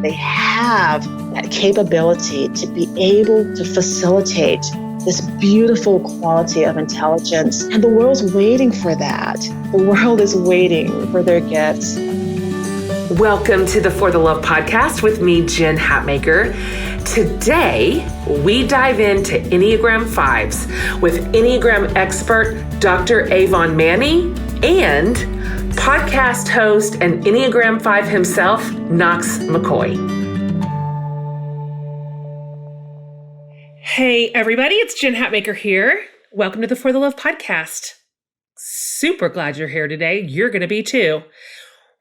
they have that capability to be able to facilitate this beautiful quality of intelligence. And the world's waiting for that. The world is waiting for their gifts. Welcome to the For the Love podcast with me, Jen Hatmaker. Today, we dive into Enneagram Fives with Enneagram expert Dr. Avon Manney and podcast host and Enneagram Five himself, Knox McCoy. Hey, everybody, it's Jen Hatmaker here. Welcome to the For the Love podcast. Super glad you're here today. You're going to be too.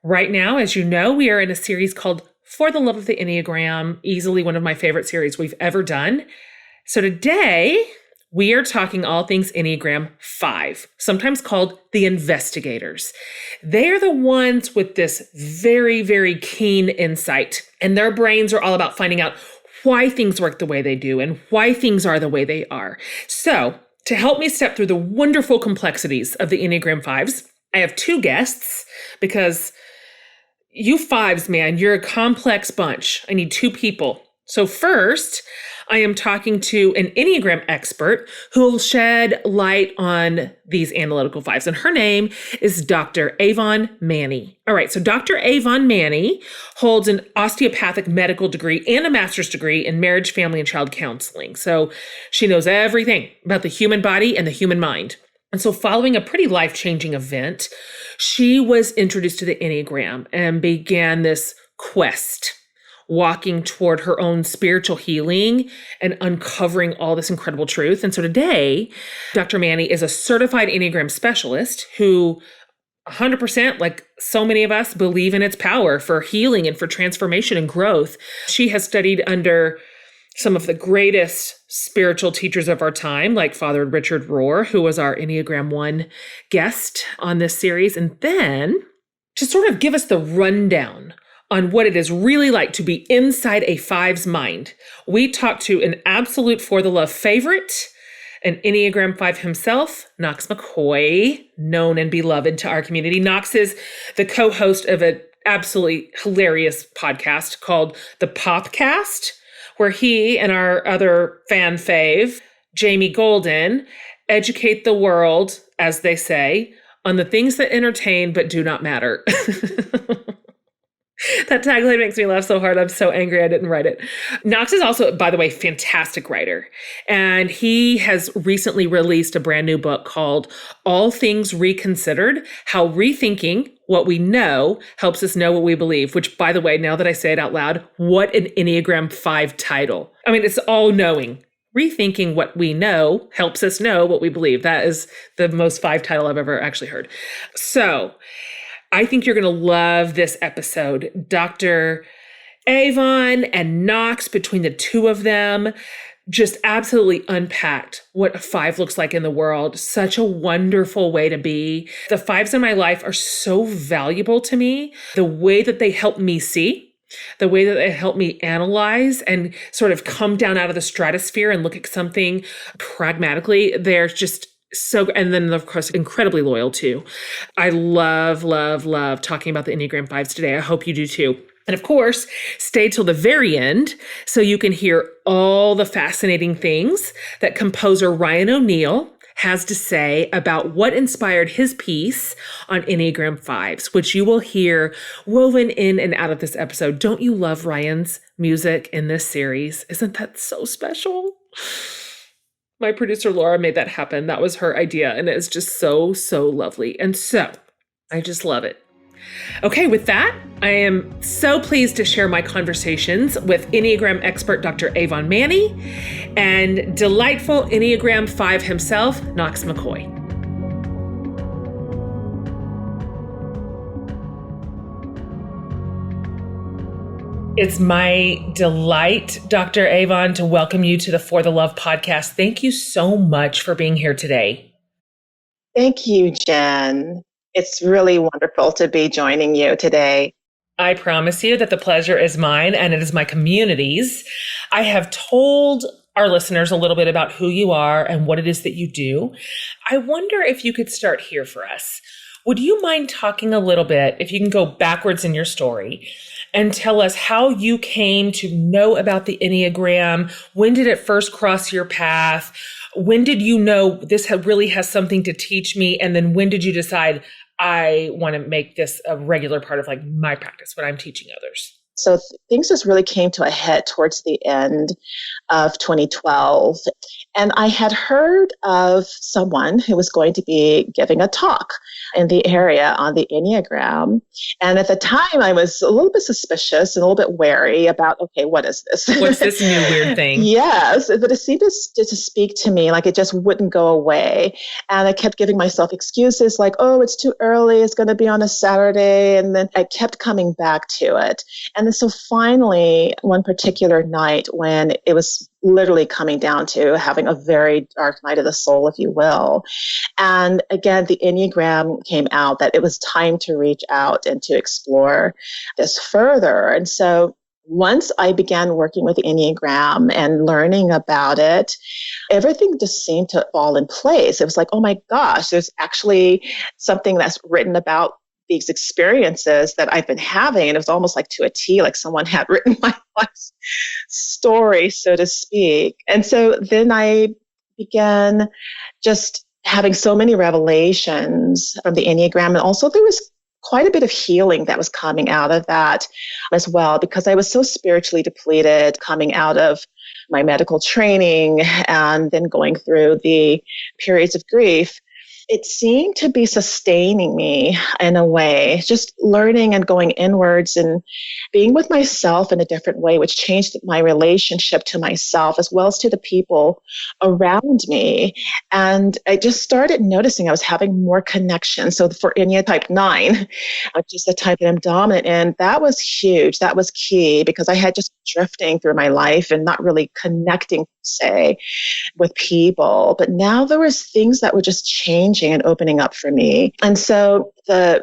Right now, as you know, we are in a series called For the Love of the Enneagram, easily one of my favorite series we've ever done. So today, we are talking all things Enneagram 5, sometimes called the investigators. They are the ones with this very, very keen insight, and their brains are all about finding out why things work the way they do and why things are the way they are. So to help me step through the wonderful complexities of the Enneagram 5s, I have two guests because you fives, man, you're a complex bunch. I need two people. So first, I am talking to an Enneagram expert who will shed light on these analytical fives. And her name is Dr. Avon Manney. All right, so Dr. Avon Manney holds an osteopathic medical degree and a master's degree in marriage, family, and child counseling. So she knows everything about the human body and the human mind. And so following a pretty life-changing event, she was introduced to the Enneagram and began this quest, walking toward her own spiritual healing and uncovering all this incredible truth. And so today, Dr. Manney is a certified Enneagram specialist who 100%, like so many of us, believe in its power for healing and for transformation and growth. She has studied under some of the greatest spiritual teachers of our time, like Father Richard Rohr, who was our Enneagram 1 guest on this series. And then to sort of give us the rundown on what it is really like to be inside a five's mind, we talked to an absolute For the Love favorite, an Enneagram 5 himself, Knox McCoy, known and beloved to our community. Knox is the co-host of an absolutely hilarious podcast called The Popcast, where he and our other fan fave, Jamie Golden, educate the world, as they say, on the things that entertain but do not matter. That tagline makes me laugh so hard. I'm so angry I didn't write it. Knox is also, by the way, fantastic writer. And he has recently released a brand new book called All Things Reconsidered, How Rethinking What We Know Helps Us Know What We Believe, which, by the way, now that I say it out loud, what an Enneagram 5 title. I mean, it's all knowing. Rethinking what we know helps us know what we believe. That is the most 5 title I've ever actually heard. So I think you're going to love this episode. Dr. Avon and Knox, between the two of them, just absolutely unpacked what a 5 looks like in the world. Such a wonderful way to be. The 5s in my life are so valuable to me. The way that they help me see, the way that they help me analyze and sort of come down out of the stratosphere and look at something pragmatically, they're just so, and then of course, incredibly loyal too. I love, love, love talking about the Enneagram 5s today. I hope you do too. And of course, stay till the very end so you can hear all the fascinating things that composer Ryan O'Neill has to say about what inspired his piece on Enneagram 5s, which you will hear woven in and out of this episode. Don't you love Ryan's music in this series? Isn't that so special? My producer, Laura, made that happen. That was her idea. And it's just so, so lovely. And so I just love it. Okay, with that, I am so pleased to share my conversations with Enneagram expert Dr. Avon Manney and delightful Enneagram 5 himself, Knox McCoy. It's my delight, Dr. Avon, to welcome you to the For the Love podcast. Thank you so much for being here today. Thank you, Jen. It's really wonderful to be joining you today. I promise you that the pleasure is mine and it is my community's. I have told our listeners a little bit about who you are and what it is that you do. I wonder if you could start here for us. Would you mind talking a little bit, if you can go backwards in your story, and tell us how you came to know about the Enneagram? When did it first cross your path? When did you know this really has something to teach me? And then when did you decide, I want to make this a regular part of like my practice when I'm teaching others? So things just really came to a head towards the end of 2012. And I had heard of someone who was going to be giving a talk in the area on the Enneagram. And at the time, I was a little bit suspicious and a little bit wary about, okay, what is this? What's this new weird thing? Yes, but it seemed to speak to me like it just wouldn't go away. And I kept giving myself excuses like, oh, it's too early. It's going to be on a Saturday. And then I kept coming back to it. And then so finally, one particular night when it was literally coming down to having a very dark night of the soul, if you will. And again, the Enneagram came out that it was time to reach out and to explore this further. And so once I began working with the Enneagram and learning about it, everything just seemed to fall in place. It was like, oh my gosh, there's actually something that's written about these experiences that I've been having. And it was almost like to a T, like someone had written my life story, so to speak. And so then I began just having so many revelations from the Enneagram. And also there was quite a bit of healing that was coming out of that as well, because I was so spiritually depleted coming out of my medical training and then going through the periods of grief. It seemed to be sustaining me in a way, just learning and going inwards and being with myself in a different way, which changed my relationship to myself as well as to the people around me. And I just started noticing I was having more connection. So for Enneagram Type 9, which is the type that I'm dominant in, that was huge. That was key because I had just drifting through my life and not really connecting, say, with people. But now there was things that were just changing and opening up for me. And so the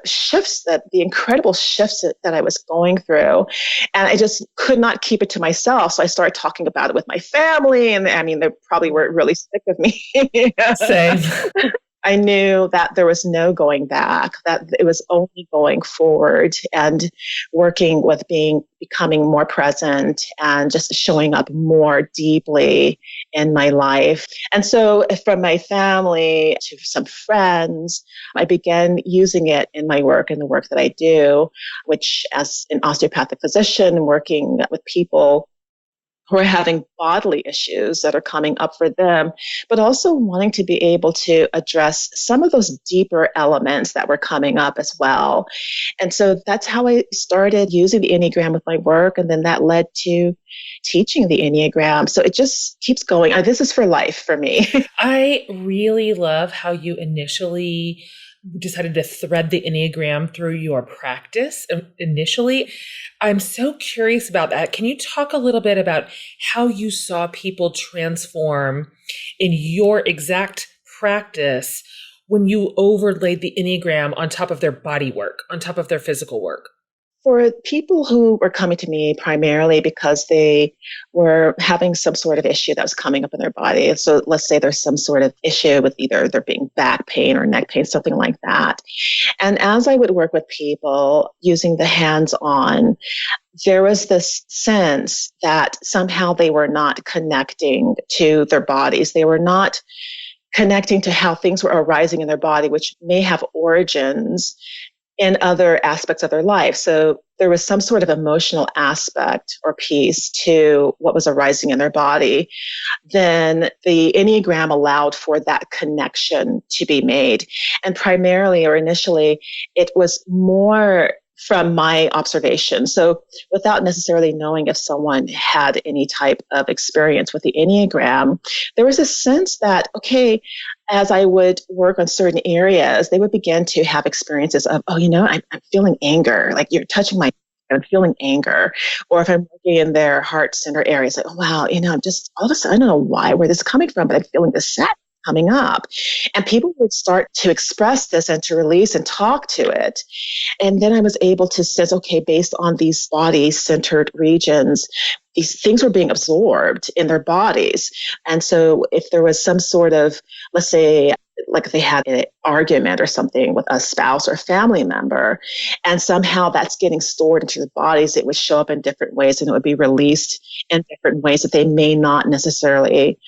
incredible shifts that I was going through, and I just could not keep it to myself. So I started talking about it with my family. And I mean, they probably were really sick of me. Same. I knew that there was no going back, that it was only going forward and working with becoming more present and just showing up more deeply in my life. And so from my family to some friends, I began using it in my work and the work that I do, which as an osteopathic physician working with people who are having bodily issues that are coming up for them, but also wanting to be able to address some of those deeper elements that were coming up as well. And so that's how I started using the Enneagram with my work. And then that led to teaching the Enneagram. So it just keeps going. This is for life for me. I really love how you initially decided to thread the Enneagram through your practice initially. I'm so curious about that. Can you talk a little bit about how you saw people transform in your exact practice when you overlaid the Enneagram on top of their body work, on top of their physical work? For people who were coming to me primarily because they were having some sort of issue that was coming up in their body. So let's say there's some sort of issue with either there being back pain or neck pain, something like that. And as I would work with people using the hands-on, there was this sense that somehow they were not connecting to their bodies. They were not connecting to how things were arising in their body, which may have origins in other aspects of their life. So there was some sort of emotional aspect or piece to what was arising in their body. Then the Enneagram allowed for that connection to be made. And primarily or initially, it was more from my observation. So without necessarily knowing if someone had any type of experience with the Enneagram, there was a sense that, okay, as I would work on certain areas, they would begin to have experiences of, oh, I'm feeling anger. Like you're touching I'm feeling anger. Or if I'm working in their heart center areas, like, oh, wow, I'm just all of a sudden, I don't know where this is coming from, but I'm feeling this sadness coming up. And people would start to express this and to release and talk to it. And then I was able to say, okay, based on these body-centered regions, these things were being absorbed in their bodies. And so if there was some sort of, let's say, like they had an argument or something with a spouse or family member, and somehow that's getting stored into their bodies. It would show up in different ways and it would be released in different ways that they may not necessarily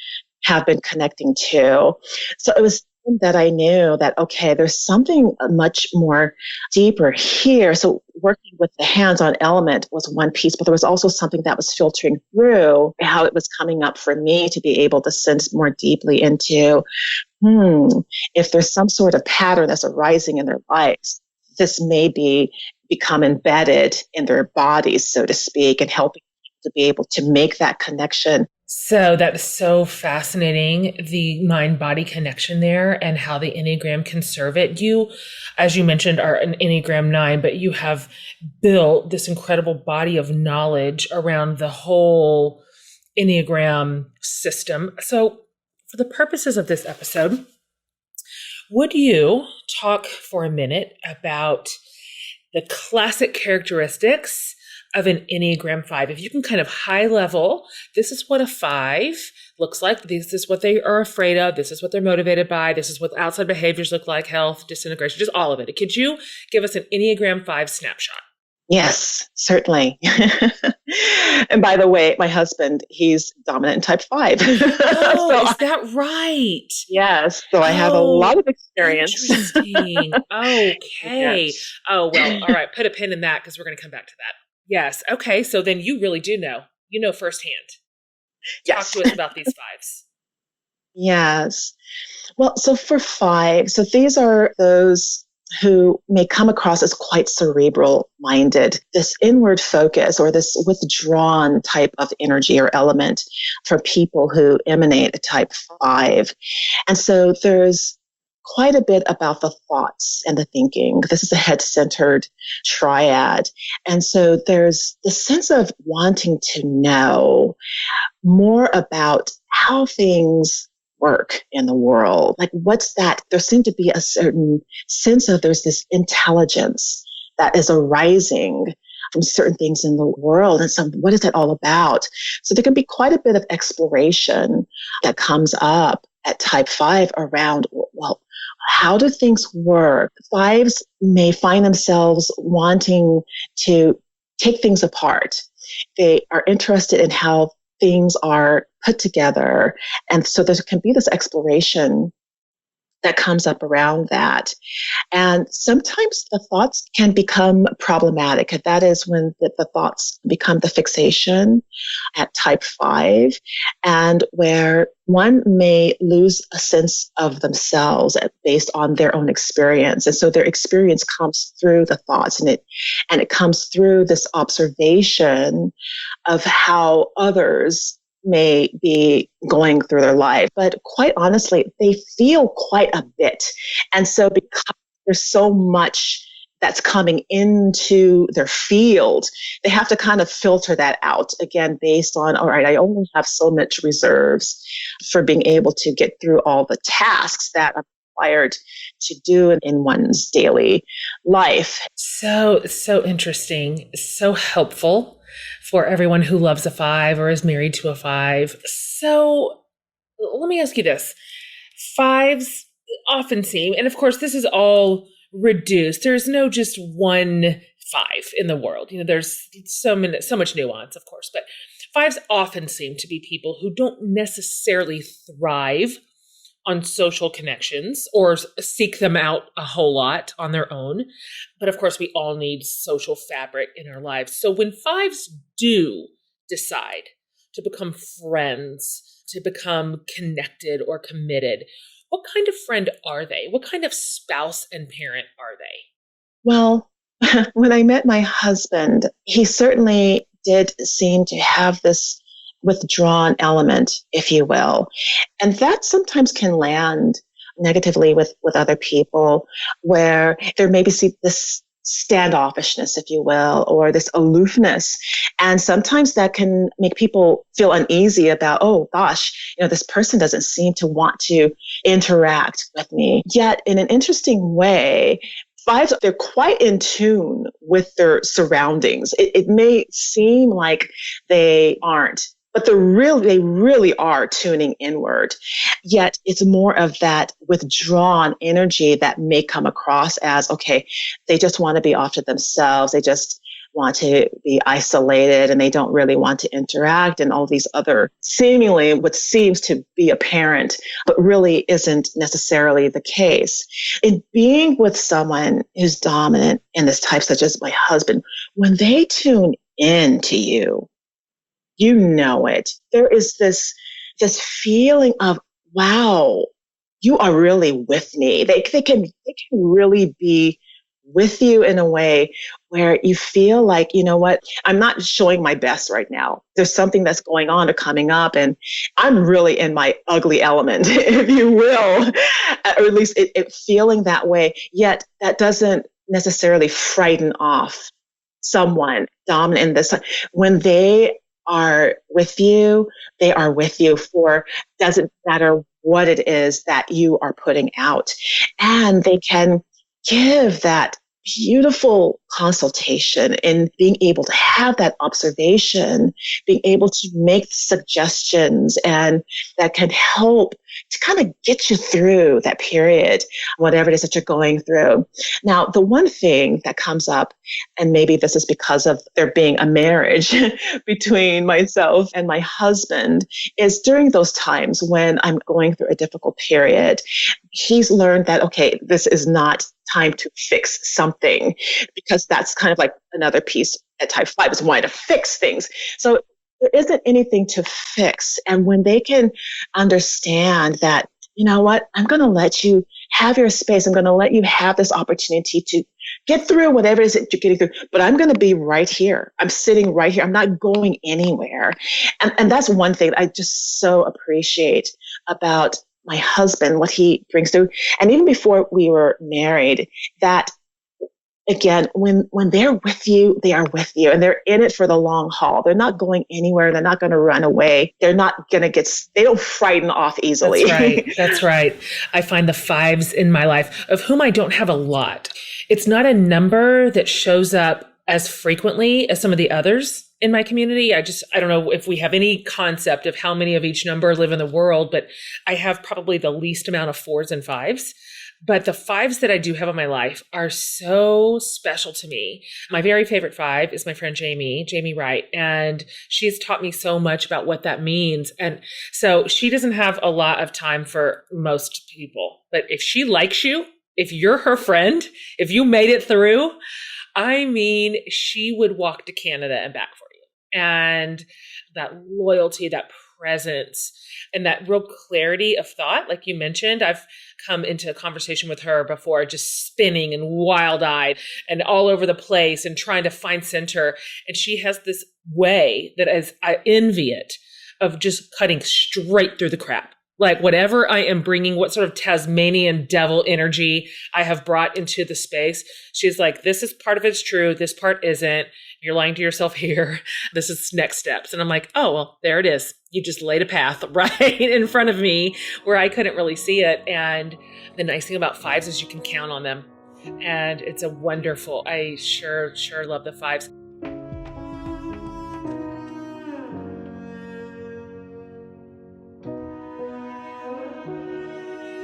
have been connecting to. So it was that I knew that, okay, there's something much more deeper here. So working with the hands-on element was one piece, but there was also something that was filtering through how it was coming up for me to be able to sense more deeply into, if there's some sort of pattern that's arising in their lives, this may become embedded in their bodies, so to speak, and helping to be able to make that connection. So that is so fascinating, the mind-body connection there and how the Enneagram can serve it. You, as you mentioned, are an Enneagram 9, but you have built this incredible body of knowledge around the whole Enneagram system. So for the purposes of this episode, would you talk for a minute about the classic characteristics of an Enneagram 5? If you can kind of high level, this is what a 5 looks like. This is what they are afraid of. This is what they're motivated by. This is what outside behaviors look like, health, disintegration, just all of it. Could you give us an Enneagram 5 snapshot? Yes, certainly. And by the way, my husband, he's dominant in type 5. Oh, is that right? Yes. So I have a lot of experience. Interesting. Okay. Yes. Oh, well, all right. Put a pin in that because we're going to come back to that. Yes. Okay. So then you really do know. You know firsthand. Yes. Talk to us about these 5s. Yes. Well, so for 5, so these are those who may come across as quite cerebral minded, this inward focus or this withdrawn type of energy or element for people who emanate a type 5. And so there's quite a bit about the thoughts and the thinking. This is a head-centered triad. And so there's the sense of wanting to know more about how things work in the world. Like, what's that? There seemed to be a certain sense of there's this intelligence that is arising from certain things in the world. And so what is that all about? So there can be quite a bit of exploration that comes up at type 5 around, well, how do things work? 5s may find themselves wanting to take things apart. They are interested in how things are put together. And so there can be this exploration that comes up around that. And sometimes the thoughts can become problematic. That is when the thoughts become the fixation at type 5, and where one may lose a sense of themselves based on their own experience. And so their experience comes through the thoughts, and it comes through this observation of how others may be going through their life. But quite honestly, they feel quite a bit. And so because there's so much that's coming into their field, they have to kind of filter that out, again, based on, all right, I only have so much reserves for being able to get through all the tasks that I'm required to do in one's daily life. So interesting, so helpful for everyone who loves a 5 or is married to a 5. So let me ask you this. 5s often seem, and of course this is all reduced, there's no just one 5 in the world. You know, there's so much nuance, of course, but 5s often seem to be people who don't necessarily thrive on social connections or seek them out a whole lot on their own. But of course, we all need social fabric in our lives. So when 5s do decide to become friends, to become connected or committed, what kind of friend are they? What kind of spouse and parent are they? Well, when I met my husband, he certainly did seem to have this withdrawn element, if you will. And that sometimes can land negatively with other people, where there may be this standoffishness, if you will, or this aloofness. And sometimes that can make people feel uneasy about, oh gosh, this person doesn't seem to want to interact with me. Yet in an interesting way, 5s, they're quite in tune with their surroundings. It may seem like they aren't, but they really are tuning inward. Yet it's more of that withdrawn energy that may come across as, okay, they just want to be off to themselves. They just want to be isolated and they don't really want to interact, and all these other seemingly what seems to be apparent, but really isn't necessarily the case. In being with someone who's dominant in this type, such as my husband, when they tune in to you, you know it. There is this feeling of, wow, you are really with me. They can really be with you in a way where you feel like, you know what, I'm not showing my best right now. There's something that's going on or coming up, and I'm really in my ugly element, if you will, or at least it feeling that way. Yet that doesn't necessarily frighten off someone dominant in this. When they are with you, they are with you for, doesn't matter what it is that you are putting out. And they can give that beautiful consultation in being able to have that observation, being able to make suggestions, and that can help to kind of get you through that period, whatever it is that you're going through. Now, the one thing that comes up, and maybe this is because of there being a marriage between myself and my husband, is during those times when I'm going through a difficult period, he's learned that, okay, this is not time to fix something, because that's kind of like another piece at type 5 is wanting to fix things. So there isn't anything to fix. And when they can understand that, you know what, I'm going to let you have your space. I'm going to let you have this opportunity to get through whatever it is that you're getting through, but I'm going to be right here. I'm sitting right here. I'm not going anywhere. And that's one thing I just so appreciate about my husband, what he brings through. And even before we were married, that again, when they're with you, they are with you, and they're in it for the long haul. They're not going anywhere. They're not going to run away. They're not going to they don't frighten off easily. That's right. That's right. I find the 5s in my life, of whom I don't have a lot. It's not a number that shows up as frequently as some of the others in my community. I don't know if we have any concept of how many of each number live in the world, but I have probably the least amount of 4s and 5s. But the 5s that I do have in my life are so special to me. My very favorite 5 is my friend Jamie Wright, and she's taught me so much about what that means. And so she doesn't have a lot of time for most people, but if she likes you, if you're her friend, if you made it through, I mean, she would walk to Canada and back for you. And that loyalty, that presence, and that real clarity of thought, like you mentioned, I've come into a conversation with her before, just spinning and wild-eyed and all over the place and trying to find center. And she has this way that I envy it, of just cutting straight through the crap. Like whatever I am bringing, what sort of Tasmanian devil energy I have brought into the space, she's like, this is part of it's true. This part isn't. You're lying to yourself here. This is next steps. And I'm like, oh, well, there it is. You just laid a path right in front of me where I couldn't really see it. And the nice thing about 5s is you can count on them. And it's I sure love the 5s.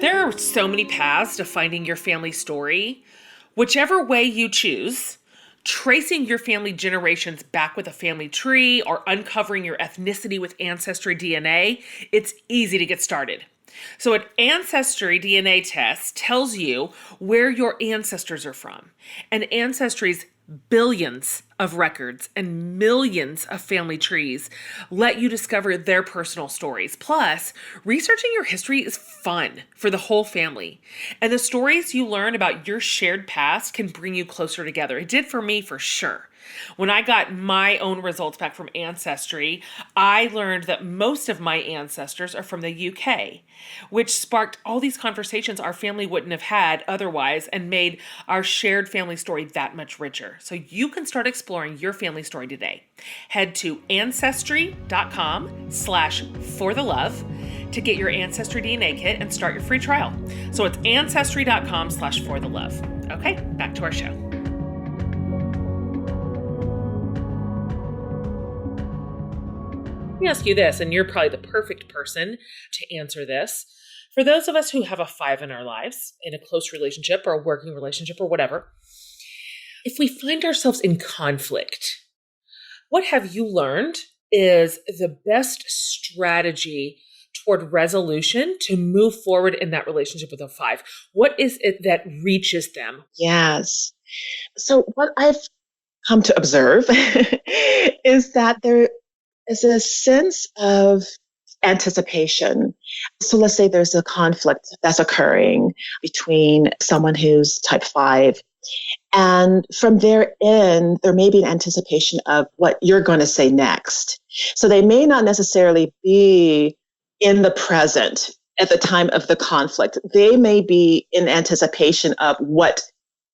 There are so many paths to finding your family story. Whichever way you choose, tracing your family generations back with a family tree or uncovering your ethnicity with Ancestry DNA, it's easy to get started. So an Ancestry DNA test tells you where your ancestors are from. And Ancestry's billions of records and millions of family trees let you discover their personal stories. Plus, researching your history is fun for the whole family. And the stories you learn about your shared past can bring you closer together. It did for me, for sure. When I got my own results back from Ancestry, I learned that most of my ancestors are from the UK, which sparked all these conversations our family wouldn't have had otherwise and made our shared family story that much richer. So you can start exploring your family story today. Head to ancestry.com/forthelove to get your Ancestry DNA kit and start your free trial. So it's ancestry.com/forthelove. Okay, back to our show. Let me ask you this, and you're probably the perfect person to answer this. For those of us who have a 5 in our lives, in a close relationship or a working relationship or whatever, if we find ourselves in conflict, what have you learned is the best strategy toward resolution to move forward in that relationship with a 5? What is it that reaches them? Yes. So what I've come to observe is that there is a sense of anticipation. So let's say there's a conflict that's occurring between someone who's type 5. And from their end, there may be an anticipation of what you're going to say next. So they may not necessarily be in the present at the time of the conflict. They may be in anticipation of what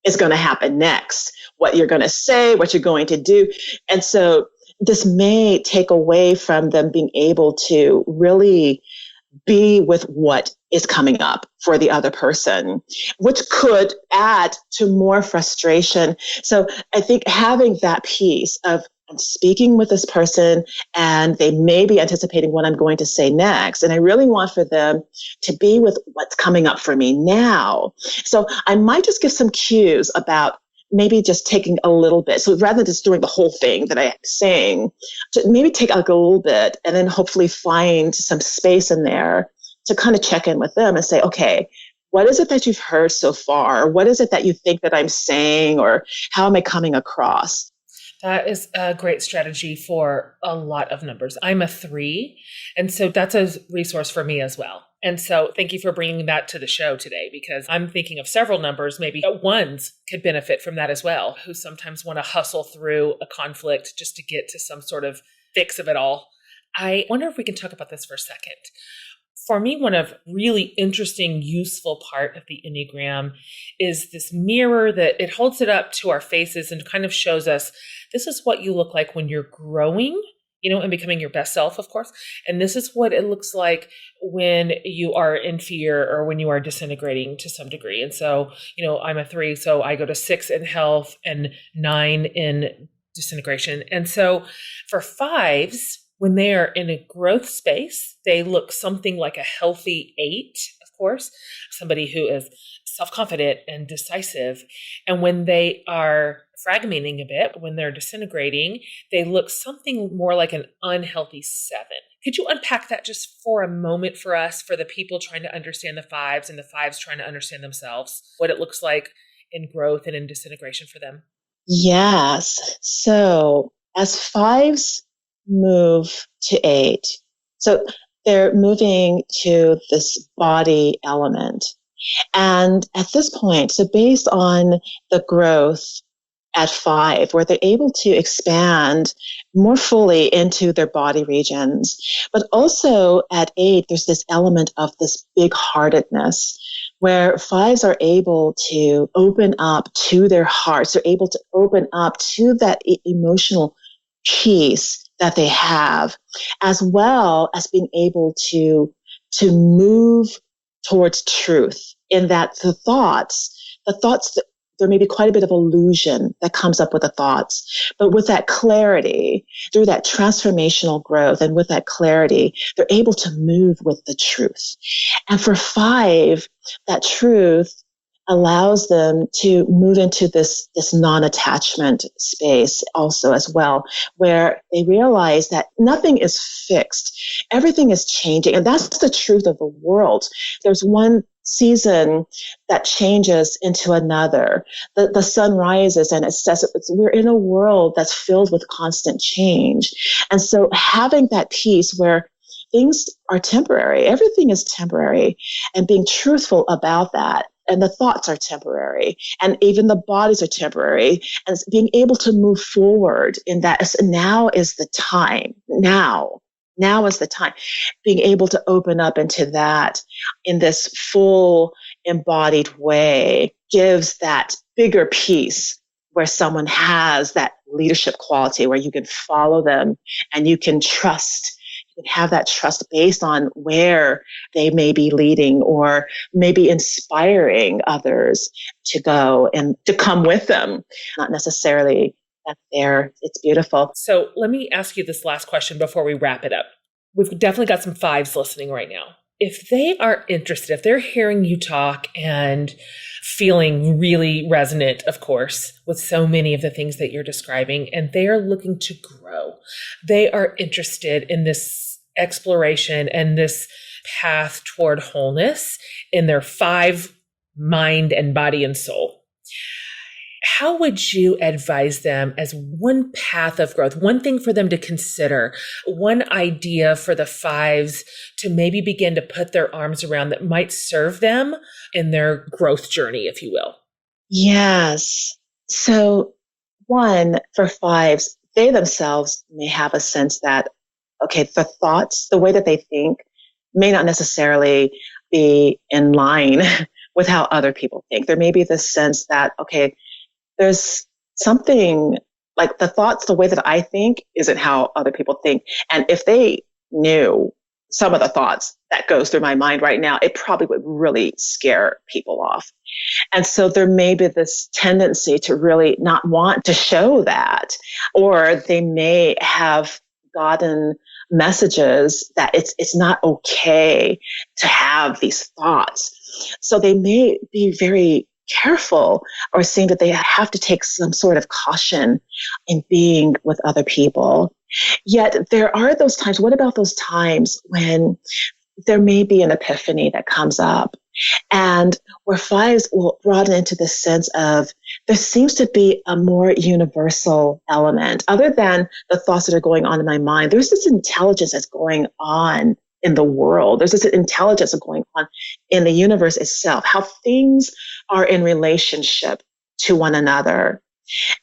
is going to happen next, what you're going to say, what you're going to do. And so this may take away from them being able to really be with what is coming up for the other person, which could add to more frustration. So I think having that piece of I'm speaking with this person and they may be anticipating what I'm going to say next. And I really want for them to be with what's coming up for me now. So I might just give some cues about maybe just taking a little bit. So rather than just doing the whole thing that I'm saying, to maybe take like a little bit and then hopefully find some space in there to kind of check in with them and say, okay, what is it that you've heard so far? What is it that you think that I'm saying, or how am I coming across? That is a great strategy for a lot of numbers. I'm a 3, and so that's a resource for me as well. And so thank you for bringing that to the show today, because I'm thinking of several numbers, maybe ones could benefit from that as well, who sometimes want to hustle through a conflict just to get to some sort of fix of it all. I wonder if we can talk about this for a second. For me, one of really interesting, useful part of the Enneagram is this mirror that it holds it up to our faces and kind of shows us, this is what you look like when you're growing, and becoming your best self, of course. And this is what it looks like when you are in fear or when you are disintegrating to some degree. And so, I'm a 3, so I go to 6 in health and 9 in disintegration. And so for 5s, when they are in a growth space, they look something like a healthy 8, of course, somebody who is self-confident and decisive. And when they are fragmenting a bit, when they're disintegrating, they look something more like an unhealthy 7. Could you unpack that just for a moment for us, for the people trying to understand the 5s and the 5s trying to understand themselves, what it looks like in growth and in disintegration for them? Yes. So as 5s move to 8, so they're moving to this body element. And at this point, so based on the growth at 5, where they're able to expand more fully into their body regions, but also at 8, there's this element of this big-heartedness, where 5s are able to open up to their hearts. They're able to open up to that emotional peace that they have, as well as being able to move towards truth, in that the thoughts, there may be quite a bit of illusion that comes up with the thoughts, but with that clarity, through that transformational growth and with that clarity, they're able to move with the truth. And for 5, that truth allows them to move into this non-attachment space also as well, where they realize that nothing is fixed. Everything is changing. And that's the truth of the world. There's one season that changes into another. The sun rises and it says we're in a world that's filled with constant change. And so having that peace where things are temporary, everything is temporary, and being truthful about that. And the thoughts are temporary, and even the bodies are temporary, and being able to move forward in that. Now is the time. Now is the time. Being able to open up into that in this full embodied way gives that bigger piece where someone has that leadership quality, where you can follow them and you can trust. Have that trust based on where they may be leading or maybe inspiring others to go and to come with them, not necessarily that's there. It's beautiful. So let me ask you this last question before we wrap it up. We've definitely got some fives listening right now. If they are interested, if they're hearing you talk and feeling really resonant, of course, with so many of the things that you're describing, and they are looking to grow, they are interested in this exploration and this path toward wholeness in their five, mind and body and soul, how would you advise them as one path of growth, one thing for them to consider, one idea for the fives to maybe begin to put their arms around that might serve them in their growth journey, if you will? Yes. So one, for fives, they themselves may have a sense that, okay, the thoughts, the way that they think may not necessarily be in line with how other people think. There may be this sense that, okay, there's something like the thoughts, the way that I think isn't how other people think. And if they knew some of the thoughts that goes through my mind right now, it probably would really scare people off. And so there may be this tendency to really not want to show that, or they may have gotten messages that it's not okay to have these thoughts. So they may be very careful or seeing that they have to take some sort of caution in being with other people. Yet there are those times, what about those times when there may be an epiphany that comes up and where fives will broaden into the sense of there seems to be a more universal element other than the thoughts that are going on in my mind. There's this intelligence that's going on in the world. There's this intelligence going on in the universe itself, how things are in relationship to one another.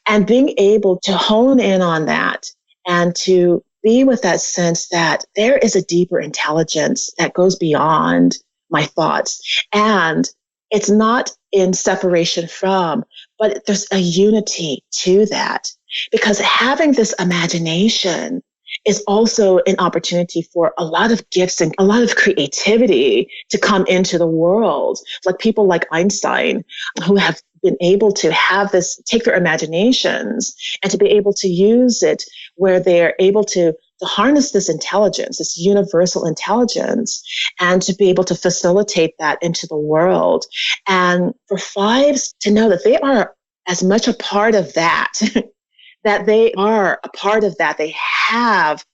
And being able to hone in on that and to be with that sense that there is a deeper intelligence that goes beyond my thoughts. And it's not in separation from, but there's a unity to that. Because having this imagination is also an opportunity for a lot of gifts and a lot of creativity to come into the world. Like people like Einstein, who have been able to have this, take their imaginations and to be able to use it where they're able to harness this intelligence, this universal intelligence, and to be able to facilitate that into the world. And for fives to know that they are as much a part of that, that they are a part of that, they have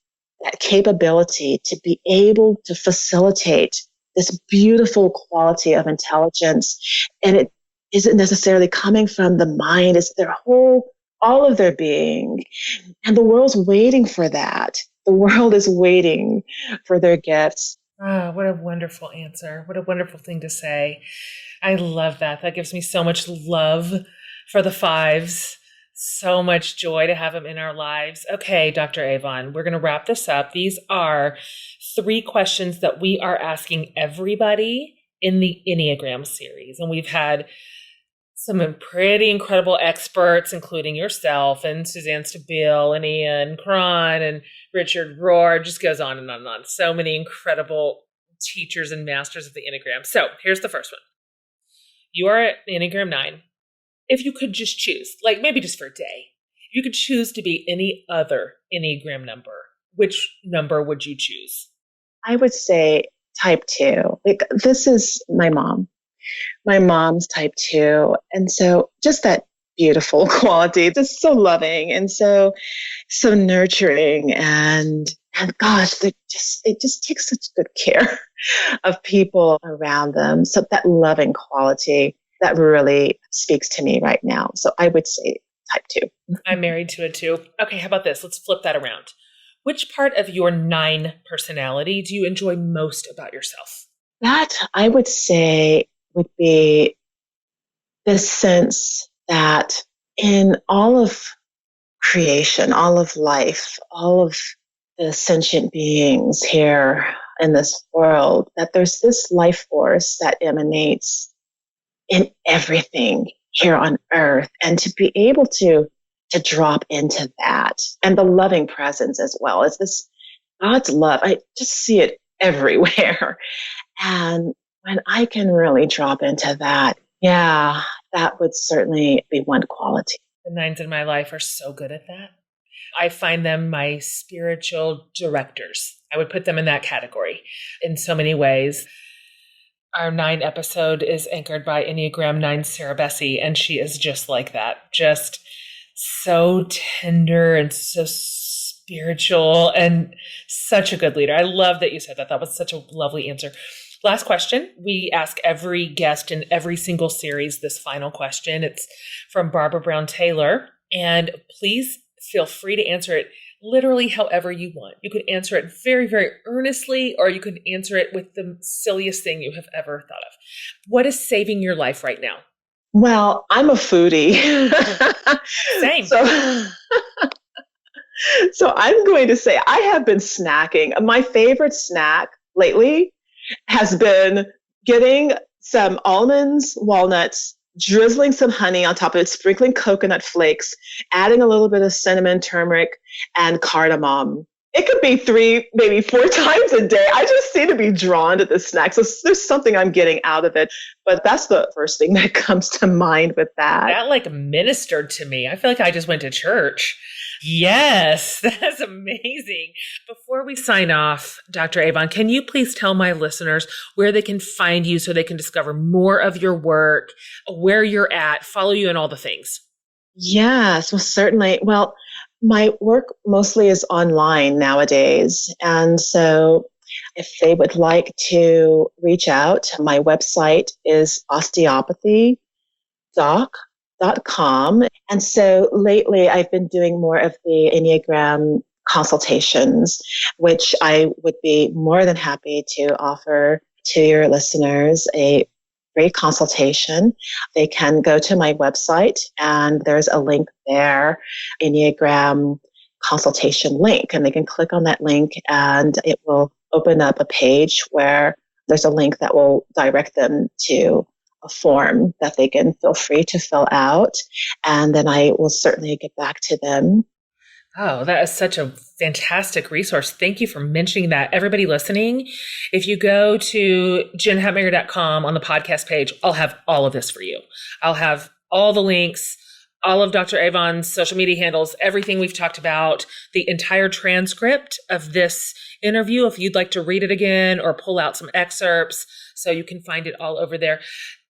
that capability to be able to facilitate this beautiful quality of intelligence. And it isn't necessarily coming from the mind, it's their all of their being. And the world's waiting for that. The world is waiting for their gifts. Oh, what a wonderful answer. What a wonderful thing to say. I love that. That gives me so much love for the fives. So much joy to have them in our lives. Okay, Dr. Avon, we're going to wrap this up. These are 3 questions that we are asking everybody in the Enneagram series. And we've had some pretty incredible experts, including yourself and Suzanne Stabile and Ian Cron and Richard Rohr. Just goes on and on and on. So many incredible teachers and masters of the Enneagram. So here's the first one. You are at Enneagram 9. If you could just choose, like maybe just for a day, you could choose to be any other Enneagram number, which number would you choose? I would say type 2. Like, this is my mom. My mom's type 2. And so just that beautiful quality, just so loving and so nurturing and gosh, they just take such good care of people around them. So that loving quality that really speaks to me right now. So I would say type 2. I'm married to a 2. Okay, how about this? Let's flip that around. Which part of your 9 personality do you enjoy most about yourself? That I would say would be the sense that in all of creation, all of life, all of the sentient beings here in this world, that there's this life force that emanates in everything here on earth, and to be able to drop into that, and the loving presence as well as this God's love. I just see it everywhere. And when I can really drop into that, yeah, that would certainly be one quality. The nines in my life are so good at that. I find them my spiritual directors. I would put them in that category in so many ways. Our 9 episode is anchored by Enneagram 9 Sarah Bessie, and she is just like that. Just so tender and so spiritual and such a good leader. I love that you said that. That was such a lovely answer. Last question. We ask every guest in every single series this final question. It's from Barbara Brown Taylor, and please feel free to answer it literally however you want. You could answer it very, very earnestly, or you could answer it with the silliest thing you have ever thought of. What is saving your life right now? Well, I'm a foodie. Same. So I'm going to say I have been snacking. My favorite snack lately has been getting some almonds, walnuts, drizzling some honey on top of it, sprinkling coconut flakes, adding a little bit of cinnamon, turmeric, and cardamom. It could be 3, maybe 4 times a day. I just seem to be drawn to this snack. So there's something I'm getting out of it. But that's the first thing that comes to mind with that. That like ministered to me. I feel like I just went to church. Yes, that's amazing. Before we sign off, Dr. Avon, can you please tell my listeners where they can find you so they can discover more of your work, where you're at, follow you, and all the things? Yes, well, certainly. Well, my work mostly is online nowadays. And so if they would like to reach out, my website is osteopathydoc.com. And so lately I've been doing more of the Enneagram consultations, which I would be more than happy to offer to your listeners a free consultation. They can go to my website and there's a link there, Enneagram consultation link, and they can click on that link and it will open up a page where there's a link that will direct them to a form that they can feel free to fill out. And then I will certainly get back to them. Oh, that is such a fantastic resource. Thank you for mentioning that. Everybody listening, if you go to jenhatmaker.com on the podcast page, I'll have all of this for you. I'll have all the links, all of Dr. Avon's social media handles, everything we've talked about, the entire transcript of this interview, if you'd like to read it again or pull out some excerpts, so you can find it all over there.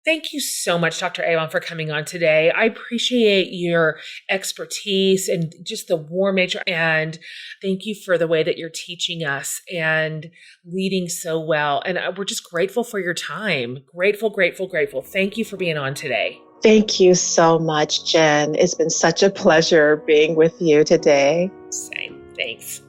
Thank you so much, Dr. Avon, for coming on today. I appreciate your expertise and just the warm nature. And thank you for the way that you're teaching us and leading so well. And we're just grateful for your time. Grateful, grateful, grateful. Thank you for being on today. Thank you so much, Jen. It's been such a pleasure being with you today. Same. Thanks.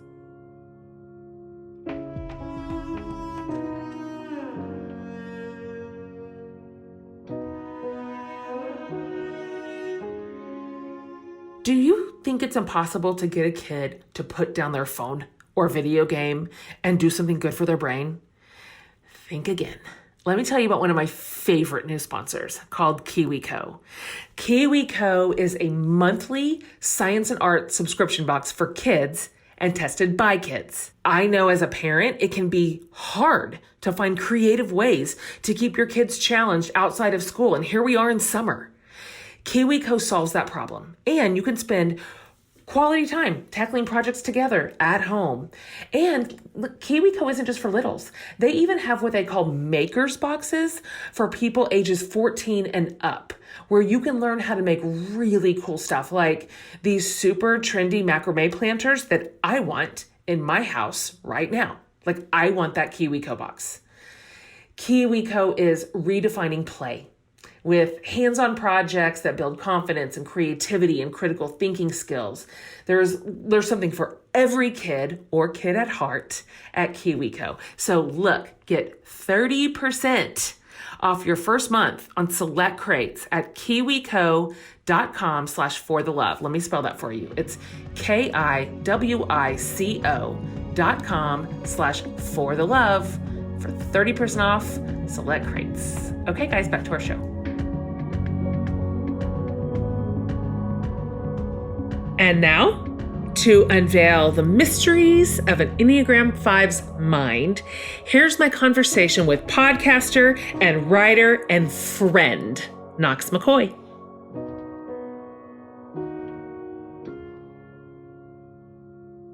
Do you think it's impossible to get a kid to put down their phone or video game and do something good for their brain? Think again. Let me tell you about one of my favorite new sponsors called KiwiCo. KiwiCo is a monthly science and art subscription box for kids and tested by kids. I know as a parent, it can be hard to find creative ways to keep your kids challenged outside of school. And here we are in summer. KiwiCo solves that problem, and you can spend quality time tackling projects together at home. And KiwiCo isn't just for littles. They even have what they call makers boxes for people ages 14 and up, where you can learn how to make really cool stuff like these super trendy macrame planters that I want in my house right now. Like, I want that KiwiCo box. KiwiCo is redefining play with hands-on projects that build confidence and creativity and critical thinking skills. There's something for every kid or kid at heart at KiwiCo. So look, get 30% off your first month on select crates at kiwico.com/forthelove. Let me spell that for you. It's kiwico.com/forthelove for 30% off select crates. Okay, guys, back to our show. And now, to unveil the mysteries of an Enneagram 5's mind, here's my conversation with podcaster and writer and friend, Knox McCoy.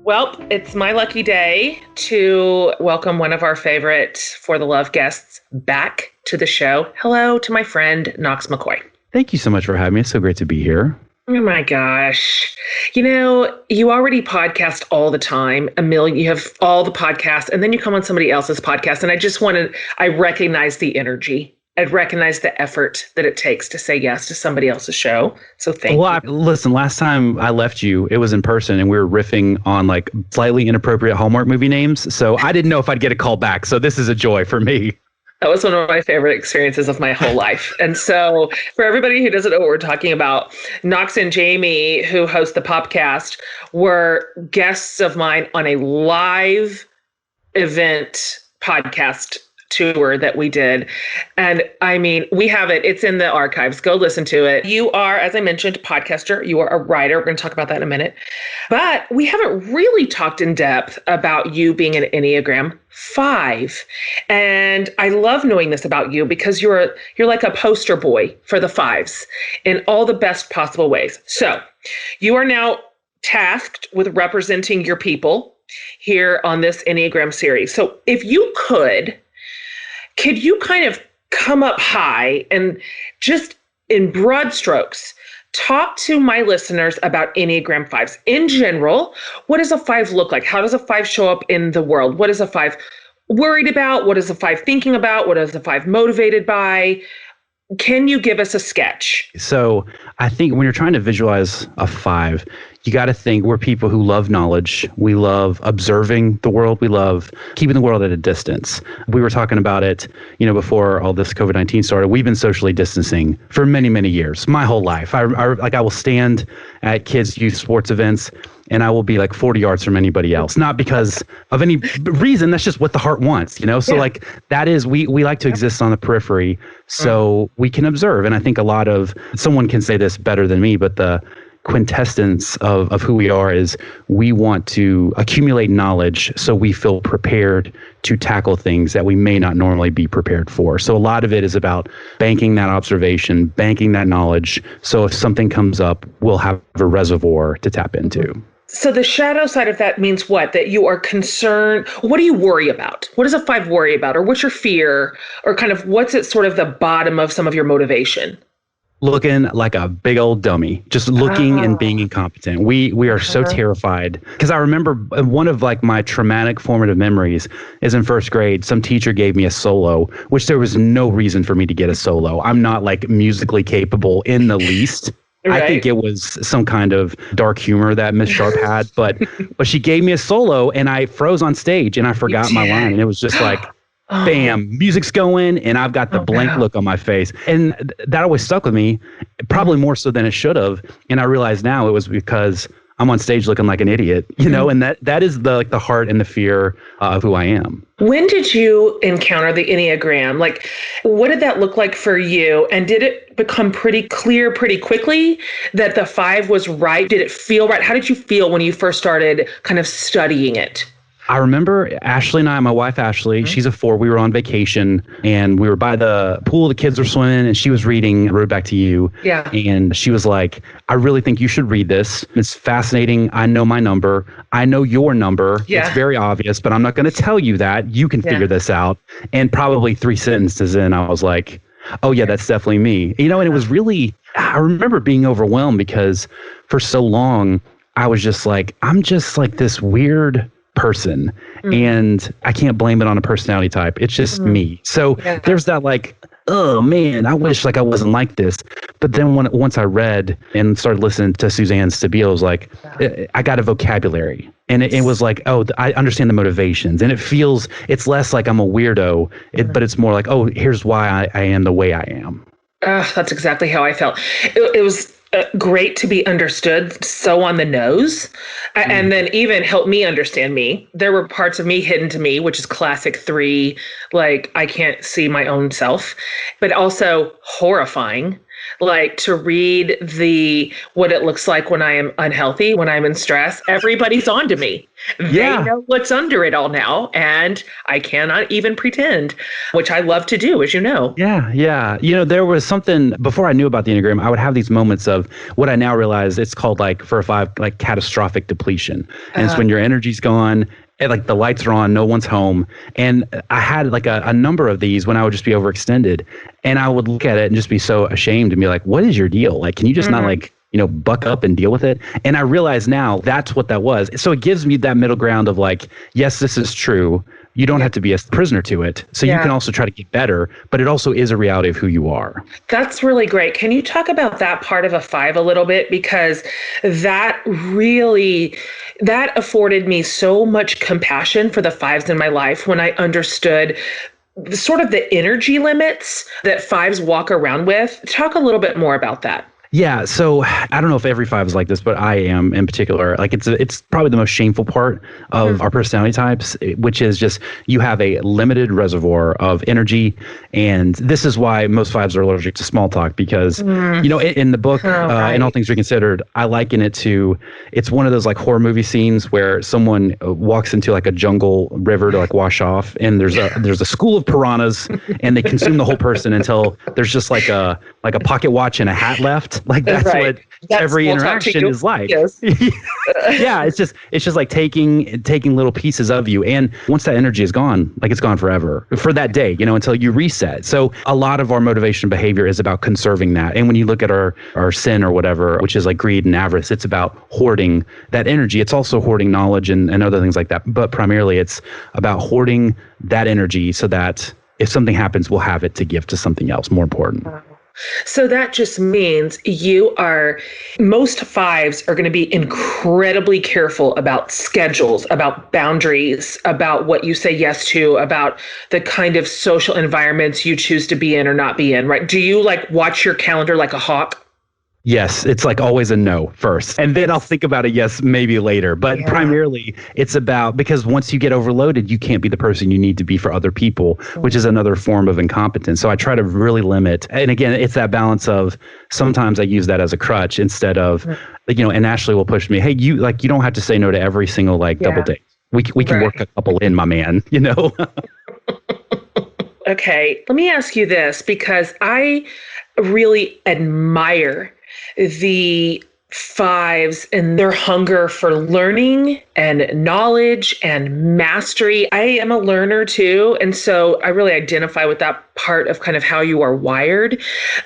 Well, it's my lucky day to welcome one of our favorite For the Love guests back to the show. Hello to my friend, Knox McCoy. Thank you so much for having me. It's so great to be here. Oh my gosh. You know, you already podcast all the time, you have all the podcasts, and then you come on somebody else's podcast. And I recognize the energy. I recognize the effort that it takes to say yes to somebody else's show. So thank you. Listen, last time I left you, it was in person and we were riffing on like slightly inappropriate Hallmark movie names. So I didn't know if I'd get a call back. So this is a joy for me. That was one of my favorite experiences of my whole life. And so for everybody who doesn't know what we're talking about, Knox and Jamie, who host the podcast, were guests of mine on a live event podcast tour that we did. And I mean, we have it. It's in the archives. Go listen to it. You are, as I mentioned, a podcaster. You are a writer. We're going to talk about that in a minute. But we haven't really talked in depth about you being an Enneagram 5. And I love knowing this about you because you're like a poster boy for the 5s in all the best possible ways. So you are now tasked with representing your people here on this Enneagram series. So if you could you kind of come up high and just in broad strokes, talk to my listeners about Enneagram 5s. In general, what does a 5 look like? How does a 5 show up in the world? What is a 5 worried about? What is a 5 thinking about? What is a 5 motivated by? Can you give us a sketch? So I think when you're trying to visualize a 5, you got to think we're people who love knowledge. We love observing the world. We love keeping the world at a distance. We were talking about it, before all this COVID-19 started. We've been socially distancing for many, many years, my whole life. I will stand at kids' youth sports events and I will be like 40 yards from anybody else, not because of any reason. That's just what the heart wants, So like that is, we like to exist on the periphery so we can observe. And I think someone can say this better than me, but the quintessence of who we are is we want to accumulate knowledge so we feel prepared to tackle things that we may not normally be prepared for. So a lot of it is about banking that observation, banking that knowledge. So if something comes up, we'll have a reservoir to tap into. So the shadow side of that means what? That you are concerned. What do you worry about? What does a 5 worry about? Or what's your fear? Or kind of what's at sort of the bottom of some of your motivation? Looking like a big old dummy, just looking and being incompetent. We are so terrified because I remember one of like my traumatic formative memories is in first grade. Some teacher gave me a solo, which there was no reason for me to get a solo. I'm not like musically capable in the least. Right. I think it was some kind of dark humor that Miss Sharp had, but she gave me a solo and I froze on stage and I forgot my line and it was just like, bam, music's going and I've got the blank look on my face. And that always stuck with me, probably more so than it should have. And I realize now it was because I'm on stage looking like an idiot, and that is the heart and the fear of who I am. When did you encounter the Enneagram? Like, what did that look like for you? And did it become pretty clear pretty quickly that the 5 was right? Did it feel right? How did you feel when you first started kind of studying it? I remember Ashley and I, my wife Ashley, she's a 4. We were on vacation and we were by the pool. The kids were swimming and she was reading Road Back to You. Yeah. And she was like, I really think you should read this. It's fascinating. I know my number. I know your number. Yeah. It's very obvious, but I'm not going to tell you that. You can figure this out. And probably 3 sentences in, I was like, oh yeah, that's definitely me. And it was really, I remember being overwhelmed because for so long, I was just like, I'm just like this weird person and I can't blame it on a personality type. It's just me. So there's that like, oh man, I wish like I wasn't like this. But then once I read and started listening to Suzanne Stabile, it was like, I got a vocabulary and it was like, oh, I understand the motivations and it's less like I'm a weirdo, but it's more like, oh, here's why I am the way I am. That's exactly how I felt. It was great to be understood so on the nose and then even help me understand me. There were parts of me hidden to me, which is classic 3, like I can't see my own self, but also horrifying like to read what it looks like when I am unhealthy, when I'm in stress. Everybody's on to me. They know what's under it all now, and I cannot even pretend, which I love to do, as you know. Yeah. There was something before I knew about the Enneagram, I would have these moments of what I now realize it's called, like, for a 5, like catastrophic depletion. And it's when your energy's gone. And like the lights are on, no one's home. And I had like a number of these when I would just be overextended, and I would look at it and just be so ashamed and be like, what is your deal? Like, can you just not like, buck up and deal with it? And I realize now that's what that was. So it gives me that middle ground of like, yes, this is true. You don't have to be a prisoner to it. So you can also try to get better, but it also is a reality of who you are. That's really great. Can you talk about that part of a 5 a little bit? Because that afforded me so much compassion for the 5s in my life when I understood sort of the energy limits that 5s walk around with. Talk a little bit more about that. Yeah. So I don't know if every 5 is like this, but I am in particular. Like it's probably the most shameful part of our personality types, which is just you have a limited reservoir of energy. And this is why most 5s are allergic to small talk because, in the book, In All Things Reconsidered, I liken it to, it's one of those like horror movie scenes where someone walks into like a jungle river to like wash off. And there's a school of piranhas and they consume the whole person until there's just like a pocket watch and a hat left. Like that's what every interaction is like. Yes. Yeah, it's just like taking little pieces of you, and once that energy is gone, like it's gone forever for that day, until you reset. So a lot of our motivation behavior is about conserving that. And when you look at our sin or whatever, which is like greed and avarice, it's about hoarding that energy. It's also hoarding knowledge and other things like that. But primarily it's about hoarding that energy so that if something happens, we'll have it to give to something else more important. So that just means most 5s are going to be incredibly careful about schedules, about boundaries, about what you say yes to, about the kind of social environments you choose to be in or not be in, right? Do you like watch your calendar like a hawk? Yes, it's like always a no first. And then I'll think about a yes maybe later. But primarily it's about, because once you get overloaded, you can't be the person you need to be for other people, which is another form of incompetence. So I try to really limit. And again, it's that balance of sometimes I use that as a crutch instead of, and Ashley will push me, hey, you don't have to say no to every single double date. We can work a couple in, my man, Okay, let me ask you this, because I really admire the 5s and their hunger for learning and knowledge and mastery. I am a learner too. And so I really identify with that part of kind of how you are wired.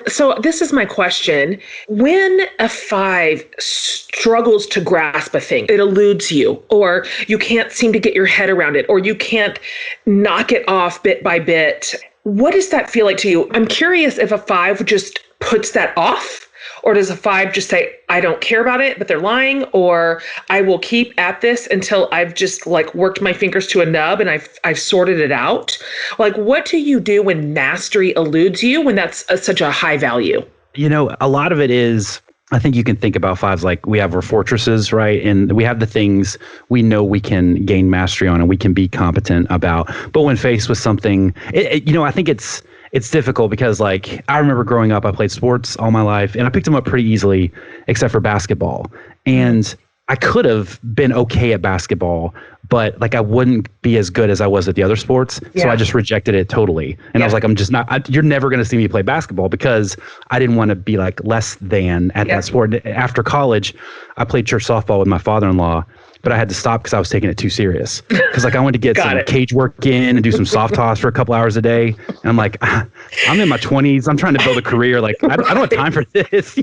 So this is my question. When a 5 struggles to grasp a thing, it eludes you, or you can't seem to get your head around it, or you can't knock it off bit by bit, what does that feel like to you? I'm curious if a 5 just puts that off, or does a 5 just say, I don't care about it, but they're lying, or I will keep at this until I've just like worked my fingers to a nub and I've sorted it out? Like, what do you do when mastery eludes you, when that's such a high value? A lot of it is, I think you can think about 5s like we have our fortresses, right? And we have the things we know we can gain mastery on and we can be competent about. But when faced with something, I think it's difficult because like I remember growing up, I played sports all my life and I picked them up pretty easily, except for basketball. And I could have been okay at basketball, but like I wouldn't be as good as I was at the other sports. So I just rejected it totally. And I was like, I'm just not, you're never going to see me play basketball, because I didn't want to be like less than at that sport. After college, I played church softball with my father-in-law, but I had to stop because I was taking it too serious. Because like I wanted to get some cage work in and do some soft toss for a couple hours a day. And I'm like, I'm in my 20s. I'm trying to build a career. Like I don't have time for this.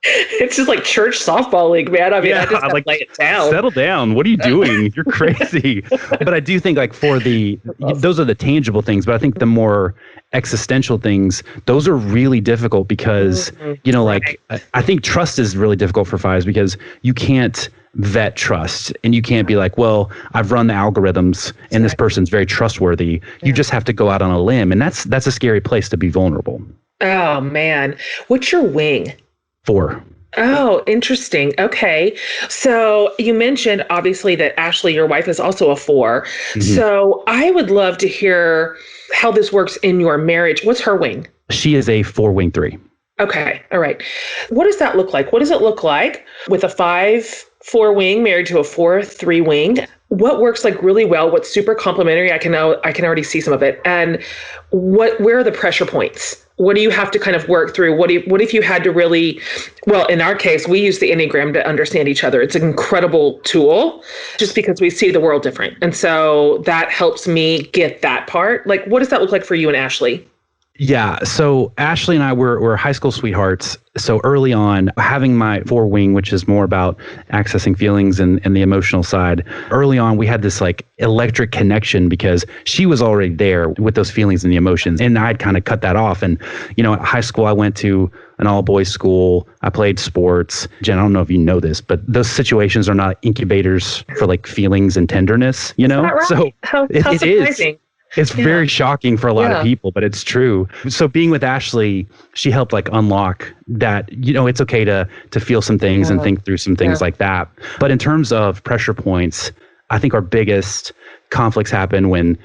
It's just like church softball league, man. I mean, I just have to lay it down. Settle down. What are you doing? You're crazy. But I do think like those are the tangible things. But I think the more existential things, those are really difficult because, I think trust is really difficult for 5s because you can't vet trust, and you can't be like, well, I've run the algorithms and this person's very trustworthy. You just have to go out on a limb, and that's a scary place to be vulnerable. Oh man, what's your wing? 4. Oh, interesting. Okay. So you mentioned obviously that Ashley, your wife, is also a 4. Mm-hmm. So I would love to hear how this works in your marriage. What's her wing? She is a 4 wing 3. Okay. All right. What does that look like? What does it look like with a 5-4 wing married to a 4-3 wing? What works like really well? What's super complementary? I can already see some of it. And where are the pressure points? What do you have to kind of work through? What if you had to really, well, in our case, we use the Enneagram to understand each other. It's an incredible tool just because we see the world different. And so that helps me get that part. Like, what does that look like for you and Ashley? Yeah. So Ashley and I were high school sweethearts. So early on, having my 4 wing, which is more about accessing feelings and the emotional side, early on, we had this like electric connection because she was already there with those feelings and the emotions. And I'd kind of cut that off. And, at high school, I went to an all boys school. I played sports. Jen, I don't know if you know this, but those situations are not incubators for like feelings and tenderness, Is that right? So how it surprising. is. It's very shocking for a lot of people, but it's true. So being with Ashley, she helped like unlock that, it's okay to feel some things and think through some things like that. But in terms of pressure points, I think our biggest conflicts happen when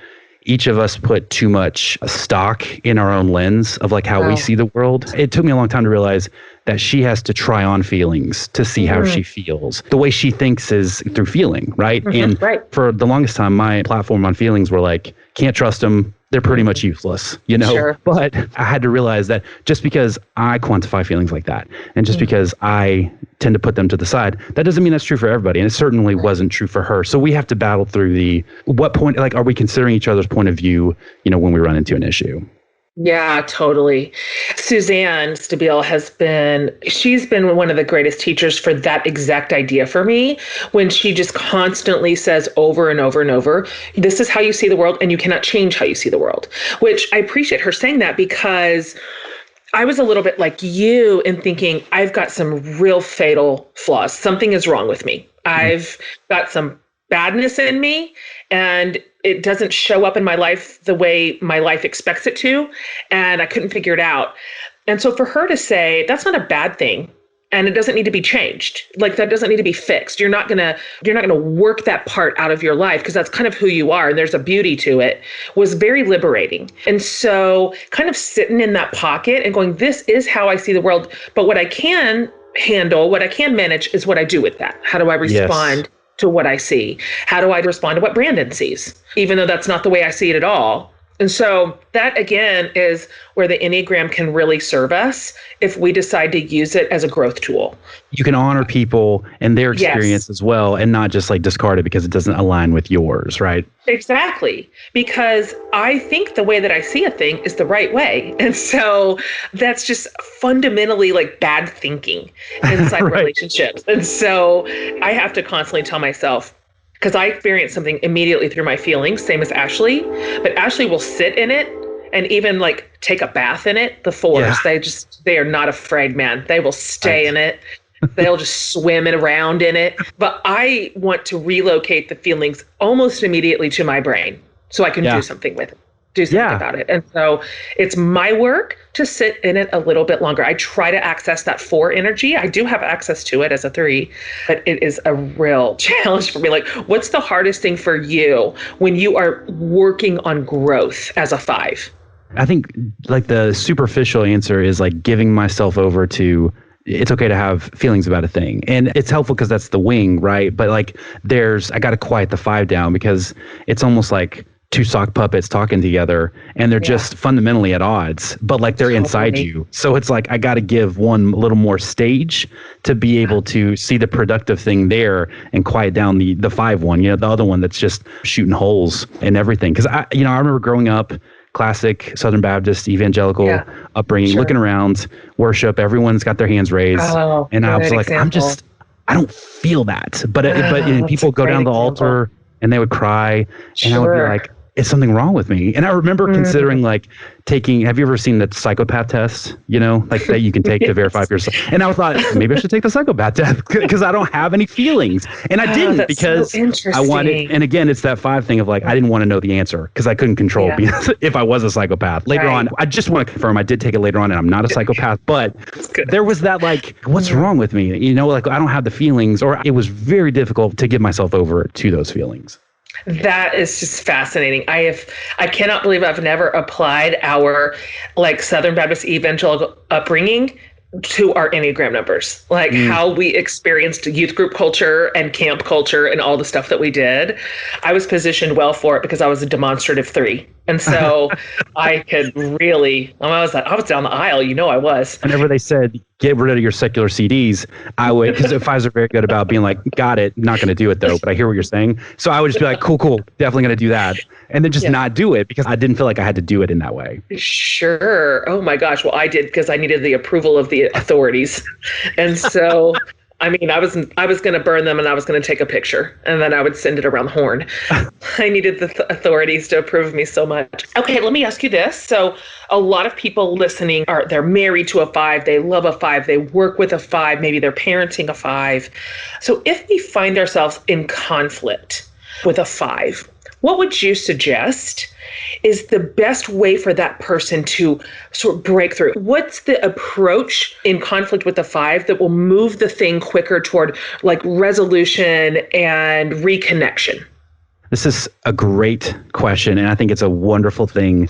each of us put too much stock in our own lens of like how we see the world. It took me a long time to realize that she has to try on feelings to see how she feels. The way she thinks is through feeling, right? And for the longest time, my platform on feelings were like, can't trust them. They're pretty much useless, Sure. But I had to realize that just because I quantify feelings like that, and just because I tend to put them to the side, that doesn't mean that's true for everybody. And it certainly wasn't true for her. So we have to battle through what point, like, are we considering each other's point of view, when we run into an issue? Yeah, totally. Suzanne Stabile she's been one of the greatest teachers for that exact idea for me, when she just constantly says over and over and over, this is how you see the world and you cannot change how you see the world, which I appreciate her saying that because I was a little bit like you in thinking I've got some real fatal flaws. Something is wrong with me. I've got some badness in me and it doesn't show up in my life the way my life expects it to. And I couldn't figure it out. And so for her to say, that's not a bad thing. And it doesn't need to be changed. Like that doesn't need to be fixed. You're not gonna work that part out of your life because that's kind of who you are. And there's a beauty to it, was very liberating. And so kind of sitting in that pocket and going, this is how I see the world. But what I can handle, what I can manage is what I do with that. How do I respond to what I see? How do I respond to what Brandon sees? Even though that's not the way I see it at all. And so that, again, is where the Enneagram can really serve us if we decide to use it as a growth tool. You can honor people and their experience as well, and not just like discard it because it doesn't align with yours, right? Exactly. Because I think the way that I see a thing is the right way. And so that's just fundamentally like bad thinking inside relationships. And so I have to constantly tell myself, because I experience something immediately through my feelings, same as Ashley, but Ashley will sit in it and even like take a bath in it. The 4s, they are not afraid, man. They will stay in it. They'll just swim around in it. But I want to relocate the feelings almost immediately to my brain so I can do something with it. Do something about it. And so it's my work to sit in it a little bit longer. I try to access that 4 energy. I do have access to it as a 3, but it is a real challenge for me. Like, what's the hardest thing for you when you are working on growth as a 5? I think like the superficial answer is like giving myself over to, it's okay to have feelings about a thing. And it's helpful because that's the wing, right? But like I got to quiet the 5 down because it's almost like 2 sock puppets talking together and they're just fundamentally at odds, but like they're inside you. So it's like, I got to give one a little more stage to be able to see the productive thing there and quiet down the 5 one, the other one that's just shooting holes and everything. Cause I remember growing up, classic Southern Baptist evangelical upbringing, looking around, worship, everyone's got their hands raised. And I was like, I don't feel that. But people go down the altar and they would cry and I would be like, is something wrong with me? And I remember considering like have you ever seen the psychopath test, like that you can take to verify for yourself? And I thought maybe I should take the psychopath test because I don't have any feelings. And I didn't because I wanted, and again, it's that 5 thing of like, I didn't want to know the answer because I couldn't control if I was a psychopath. Later on, I just want to confirm I did take it later on and I'm not a psychopath, but there was that like, what's wrong with me? Like I don't have the feelings, or it was very difficult to give myself over to those feelings. That is just fascinating. I cannot believe I've never applied our like Southern Baptist evangelical upbringing to our Enneagram numbers, like how we experienced youth group culture and camp culture and all the stuff that we did. I was positioned well for it because I was a demonstrative 3. And so I could really, I was down the aisle, I was. Whenever they said, get rid of your secular CDs, I would, because the fives are very good about being like, got it, not going to do it though, but I hear what you're saying. So I would just be like, cool, definitely going to do that. And then just not do it because I didn't feel like I had to do it in that way. Sure. Oh my gosh. Well, I did because I needed the approval of the authorities. And so I was going to burn them and I was going to take a picture and then I would send it around the horn. I needed the authorities to approve of me so much. Okay, let me ask you this. So a lot of people listening they're married to a 5, they love a 5, they work with a 5, maybe they're parenting a 5. So if we find ourselves in conflict with a 5, what would you suggest is the best way for that person to sort of break through? What's the approach in conflict with the 5 that will move the thing quicker toward like resolution and reconnection? This is a great question, and I think it's a wonderful thing.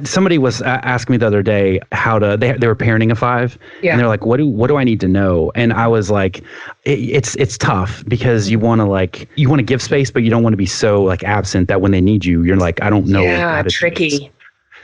Somebody was asking me the other day how they were parenting a 5, and they're like, "What do I need to know?" And I was like, "It's tough because you want to give space, but you don't want to be so like absent that when they need you, you're like, I don't know." Yeah, tricky.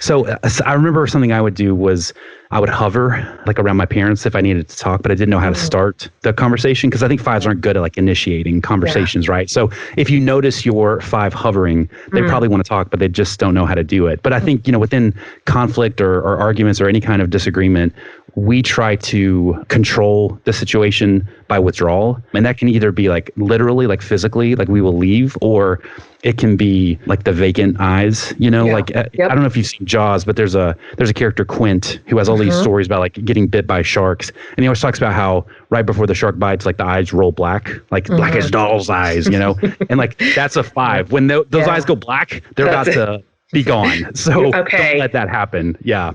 So I remember something I would do was I would hover like around my parents if I needed to talk, but I didn't know how to start the conversation because I think 5s aren't good at like initiating conversations, right? So if you notice your 5 hovering, they probably want to talk, but they just don't know how to do it. But I think, within conflict or arguments or any kind of disagreement, we try to control the situation by withdrawal. And that can either be like literally, like physically, like we will leave, or it can be like the vacant eyes, I don't know if you've seen Jaws, but there's a character Quint who has all these stories about like getting bit by sharks. And he always talks about how right before the shark bites, like the eyes roll black, like black as doll's eyes, and like that's a 5. When those eyes go black, they're about to be gone. So don't let that happen. Yeah.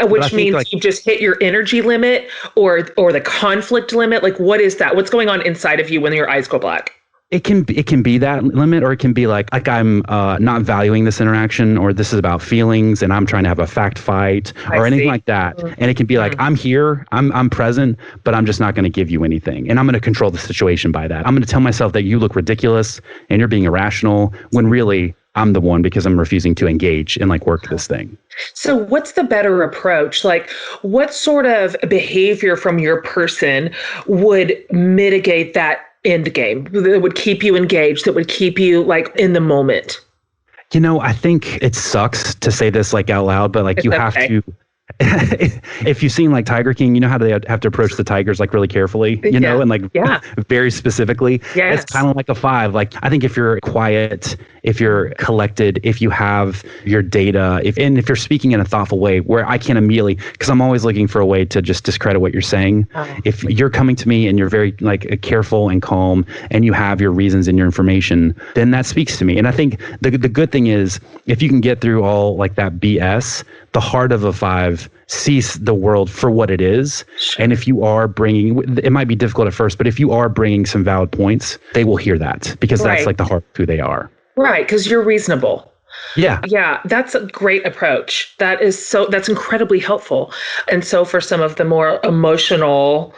Which means you just hit your energy limit or the conflict limit. Like what is that? What's going on inside of you when your eyes go black? It can be that limit, or it can be like I'm not valuing this interaction, or this is about feelings and I'm trying to have a fact fight or anything like that. And it can be like, I'm here, I'm present, but I'm just not going to give you anything. And I'm going to control the situation by that. I'm going to tell myself that you look ridiculous and you're being irrational when really I'm the one because I'm refusing to engage and like work this thing. So what's the better approach? Like what sort of behavior from your person would mitigate that end game that would keep you engaged, that would keep you like in the moment? I think it sucks to say this like out loud, but like have to, if you've seen like Tiger King, you know how they have to approach the tigers like really carefully, and like very specifically. It's kind of like a 5. Like I think if you're quiet, if you're collected, if you have your data, if you're speaking in a thoughtful way where I can't immediately, because I'm always looking for a way to just discredit what you're saying. If you're coming to me and you're very like careful and calm and you have your reasons and your information, then that speaks to me. And I think the good thing is if you can get through all like that BS, the heart of a 5 sees the world for what it is. Sure. And if you are bringing, it might be difficult at first, but if you are bringing some valid points, they will hear that because that's like the heart of who they are. Right. Because you're reasonable. Yeah. Yeah. That's a great approach. That's incredibly helpful. And so for some of the more emotional,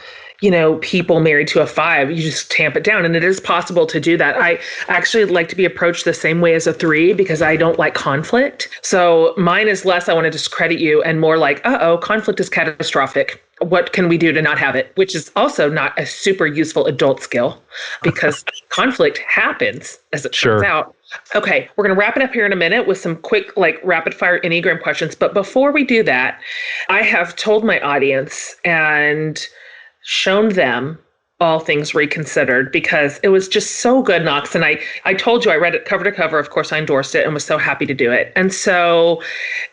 people married to a 5, you just tamp it down. And it is possible to do that. I actually like to be approached the same way as a 3 because I don't like conflict. So mine is less, I want to discredit you, and more like, conflict is catastrophic. What can we do to not have it? Which is also not a super useful adult skill because conflict happens as it turns out. Okay, we're going to wrap it up here in a minute with some quick, rapid fire Enneagram questions. But before we do that, I have told my audience and shown them All Things Reconsidered because it was just so good, Knox. And I told you I read it cover to cover. Of course, I endorsed it and was so happy to do it. And so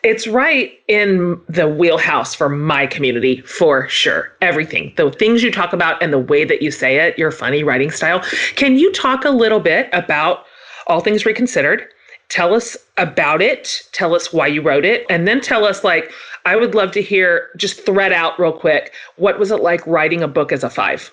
it's right in the wheelhouse for my community for sure. Everything, the things you talk about and the way that you say it, your funny writing style. Can you talk a little bit about All Things Reconsidered? Tell us about it. Tell us why you wrote it. And then tell us, I would love to hear, just thread out real quick, what was it like writing a book as a 5?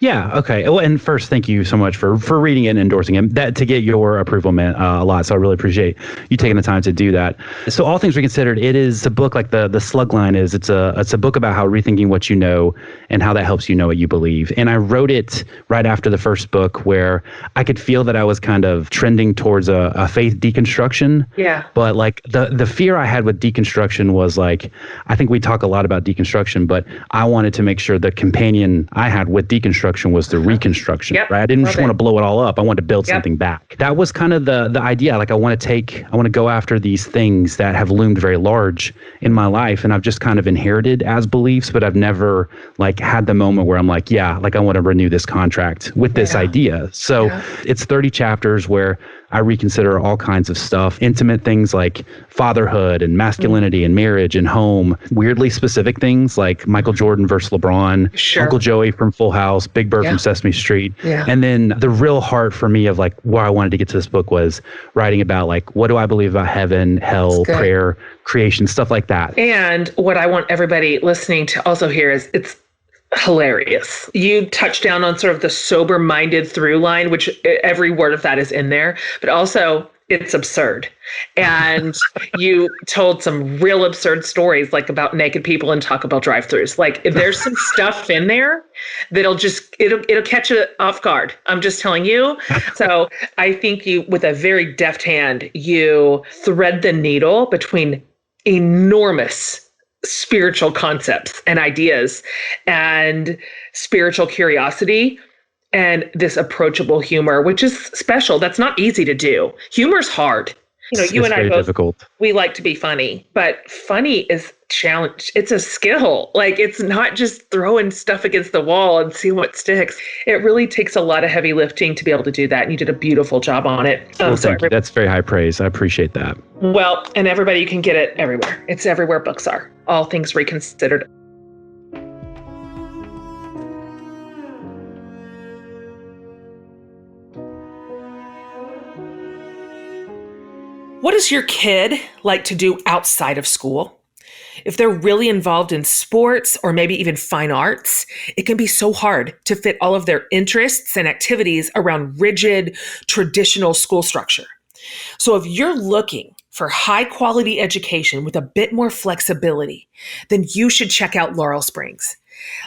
Yeah. Okay. Well, and first, thank you so much for reading it and endorsing it. That to get your approval meant a lot. So I really appreciate you taking the time to do that. So All Things Reconsidered, it is a book like the slug line is. It's a book about how rethinking what you know and how that helps you know what you believe. And I wrote it right after the first book, where I could feel that I was kind of trending towards a faith deconstruction. Yeah. But like the fear I had with deconstruction was like, I think we talk a lot about deconstruction, but I wanted to make sure the companion I had with deconstruction was the reconstruction, right? I didn't just want to blow it all up. I wanted to build something back. That was kind of the idea. Like I want to go after these things that have loomed very large in my life, and I've just kind of inherited as beliefs, but I've never like had the moment where I'm like, yeah, like I want to renew this contract with this idea. So it's 30 chapters where I reconsider all kinds of stuff, intimate things like fatherhood and masculinity and marriage and home, weirdly specific things like Michael Jordan versus LeBron, Uncle Joey from Full House, Big Bird from Sesame Street. And then the real heart for me of like where I wanted to get to this book was writing about like, what do I believe about heaven, hell, prayer, creation, stuff like that. And what I want everybody listening to also hear is it's hilarious. You touch down on sort of the sober-minded through line, which every word of that is in there, but also it's absurd. And you told some real absurd stories like about naked people and Taco Bell drive-thrus. Like if there's some stuff in there that'll it'll catch you off guard. I'm just telling you. So I think you, with a very deft hand, you thread the needle between enormous spiritual concepts and ideas and spiritual curiosity and this approachable humor, which is special. That's not easy to do. Humor's hard. You know, you and I both, difficult. We like to be funny, but funny is challenge. It's a skill. Like it's not just throwing stuff against the wall and see what sticks. It really takes a lot of heavy lifting to be able to do that. And you did a beautiful job on it. Well, thank you. That's very high praise. I appreciate that. Well, and everybody, you can get it everywhere. It's everywhere books are. All Things Reconsidered. What does your kid like to do outside of school? If they're really involved in sports or maybe even fine arts, it can be so hard to fit all of their interests and activities around rigid, traditional school structure. So if you're looking for high quality education with a bit more flexibility, then you should check out Laurel Springs.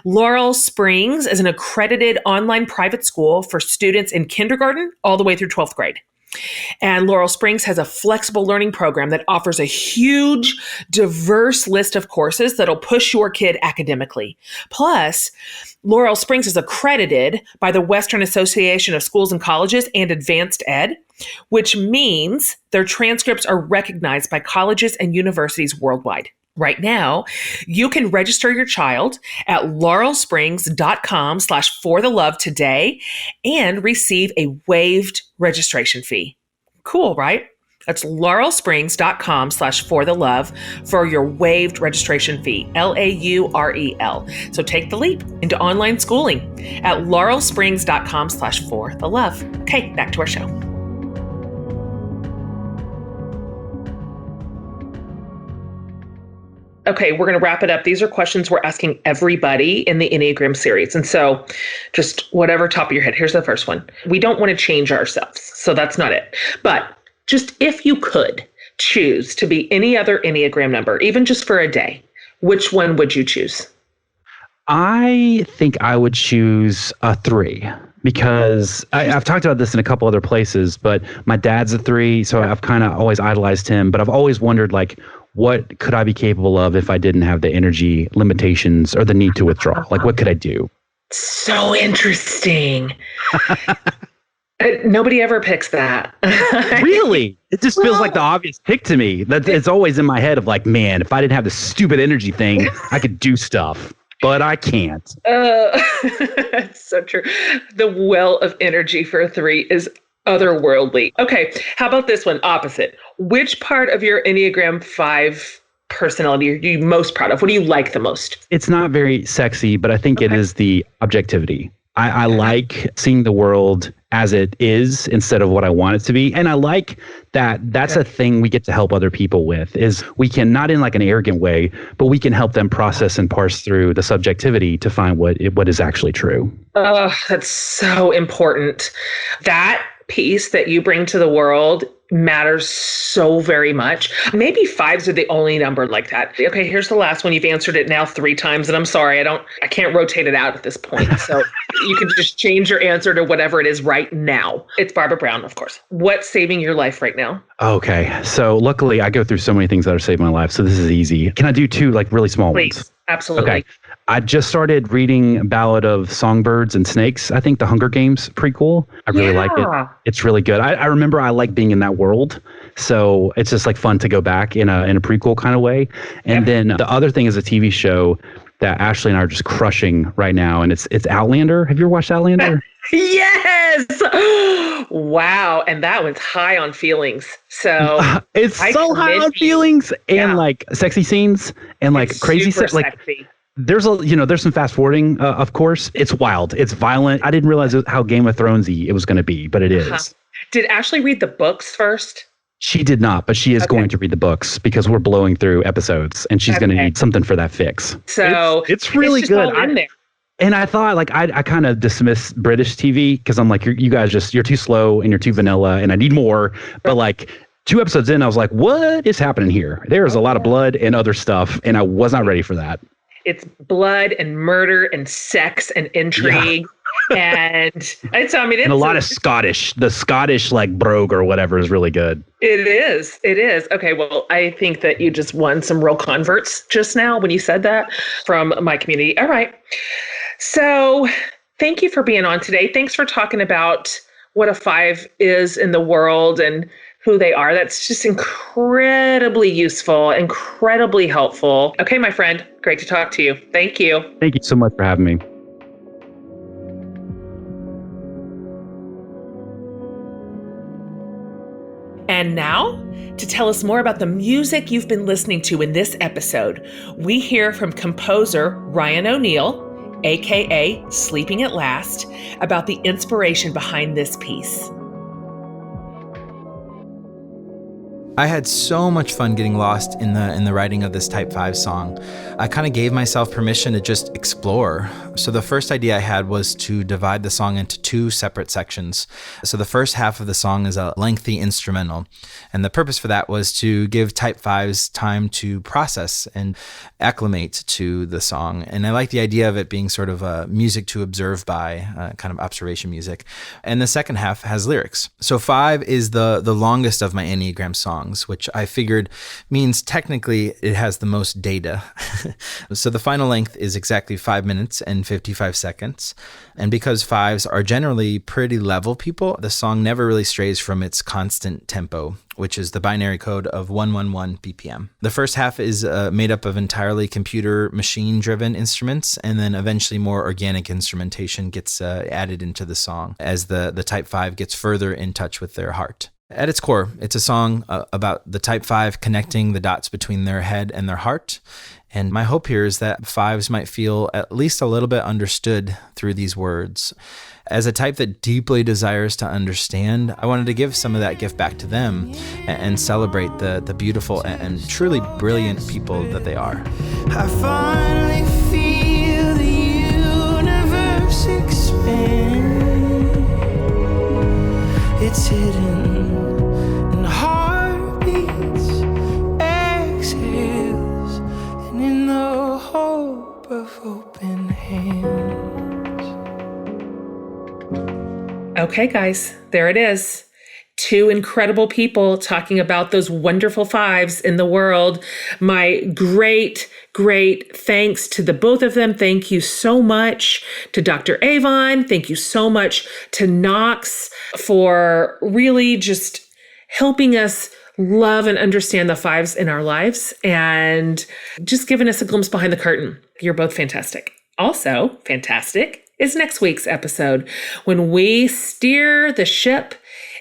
Laurel Springs is an accredited online private school for students in kindergarten all the way through 12th grade. And Laurel Springs has a flexible learning program that offers a huge, diverse list of courses that'll push your kid academically. Plus, Laurel Springs is accredited by the Western Association of Schools and Colleges and Advanced Ed, which means their transcripts are recognized by colleges and universities worldwide. Right now, you can register your child at laurelsprings.com/forthelove today and receive a waived registration fee. Cool, right? That's laurelsprings.com/forthelove for your waived registration fee, LAUREL. So take the leap into online schooling at laurelsprings.com/forthelove. Okay, back to our show. Okay, we're going to wrap it up. These are questions we're asking everybody in the Enneagram series. And so just whatever top of your head. Here's the first one. We don't want to change ourselves, so that's not it. But just if you could choose to be any other Enneagram number, even just for a day, which one would you choose? I think I would choose a 3. Because I've talked about this in a couple other places, but my dad's a 3, so I've kind of always idolized him. But I've always wondered, like, what could I be capable of if I didn't have the energy limitations or the need to withdraw? Like, what could I do? So interesting. Nobody ever picks that. Really? It just feels like the obvious pick to me. That it's always in my head of like, man, if I didn't have this stupid energy thing, I could do stuff. But I can't. It's so true. The well of energy for a 3 is otherworldly. Okay, how about this one? Opposite. Which part of your Enneagram 5 personality are you most proud of? What do you like the most? It's not very sexy, but I think it is the objectivity. I like seeing the world as it is instead of what I want it to be. And I like that that's a thing we get to help other people with, is we can, not in like an arrogant way, but we can help them process and parse through the subjectivity to find what is actually true. Oh, that's so important. That piece that you bring to the world matters so very much. Maybe fives are the only number like that. Okay, here's the last one. You've answered it now 3 times, and I'm sorry, I can't rotate it out at this point. So you can just change your answer to whatever it is right now. It's Barbara Brown, of course. What's saving your life right now? Okay, so luckily I go through so many things that are saving my life, so this is easy. Can I do 2 like really small ones? Absolutely. Okay. I just started reading Ballad of Songbirds and Snakes. I think the Hunger Games prequel. I really like it. It's really good. I remember I like being in that world. So it's just like fun to go back in a prequel kind of way. And then the other thing is a TV show that Ashley and I are just crushing right now. And it's Outlander. Have you ever watched Outlander? Yes. Wow. And that one's high on feelings. So it's so high on feelings and like sexy scenes and like it's crazy stuff. Like there's some fast forwarding, of course. It's wild. It's violent. I didn't realize how Game of Thronesy it was going to be, but it is. Did Ashley read the books first? She did not, but she is going to read the books because we're blowing through episodes and she's going to need something for that fix. So it's really good. And I thought I kind of dismiss British TV because I'm like, you guys you're too slow and you're too vanilla and I need more. But like 2 episodes in, I was like, what is happening here? There's a lot of blood and other stuff. And I was not ready for that. It's blood and murder and sex and intrigue. Yeah. And a lot of Scottish. The Scottish like brogue or whatever is really good. It is. Okay, well, I think that you just won some real converts just now when you said that from my community. All right. So thank you for being on today. Thanks for talking about what a 5 is in the world and who they are. That's just incredibly useful, incredibly helpful. Okay, my friend, great to talk to you. Thank you. Thank you so much for having me. And now, to tell us more about the music you've been listening to in this episode, we hear from composer Ryan O'Neill, aka Sleeping at Last, about the inspiration behind this piece. I had so much fun getting lost in the writing of this Type 5 song. I kind of gave myself permission to just explore. So the first idea I had was to divide the song into 2 separate sections. So the first half of the song is a lengthy instrumental. And the purpose for that was to give Type 5s time to process and acclimate to the song. And I like the idea of it being sort of a music to observe by, kind of observation music. And the second half has lyrics. So 5 is the longest of my Enneagram songs, which I figured means technically it has the most data. So the final length is exactly 5 minutes and 55 seconds. And because 5s are generally pretty level people, the song never really strays from its constant tempo, which is the binary code of 111 BPM. The first half is made up of entirely computer machine-driven instruments, and then eventually more organic instrumentation gets added into the song as the Type 5 gets further in touch with their heart. At its core, it's a song about the Type 5 connecting the dots between their head and their heart. And my hope here is that 5s might feel at least a little bit understood through these words. As a type that deeply desires to understand, I wanted to give some of that gift back to them and celebrate the beautiful and truly brilliant people that they are. I finally feel the universe expand. It's hidden in heartbeats, exhales, and in the hope of open hands. Okay, guys, there it is. 2 incredible people talking about those wonderful 5s in the world. My great thanks to the both of them. Thank you so much to Dr. Avon. Thank you so much to Knox for really just helping us love and understand the 5s in our lives and just giving us a glimpse behind the curtain. You're both fantastic. Also, fantastic is next week's episode when we steer the ship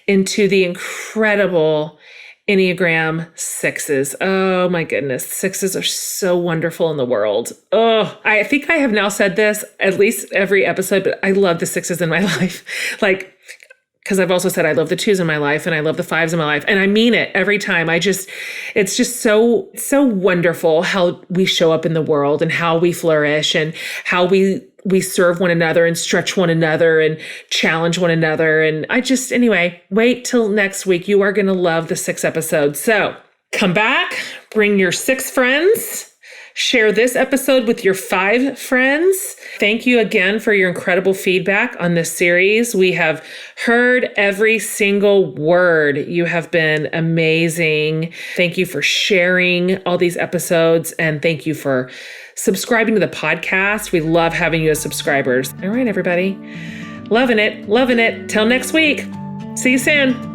into the incredible Enneagram sixes. Oh my goodness. Sixes are so wonderful in the world. Oh, I think I have now said this at least every episode, but I love the sixes in my life. Because I've also said I love the twos in my life and I love the fives in my life. And I mean it every time. It's just so wonderful how we show up in the world and how we flourish and how we serve one another and stretch one another and challenge one another. And anyway, wait till next week. You are going to love the 6 episodes. So come back, bring your 6 friends, share this episode with your 5 friends. Thank you again for your incredible feedback on this series. We have heard every single word. You have been amazing. Thank you for sharing all these episodes, and thank you for subscribing to the podcast. We love having you as subscribers. All right, everybody. Loving it. Till next week. See you soon.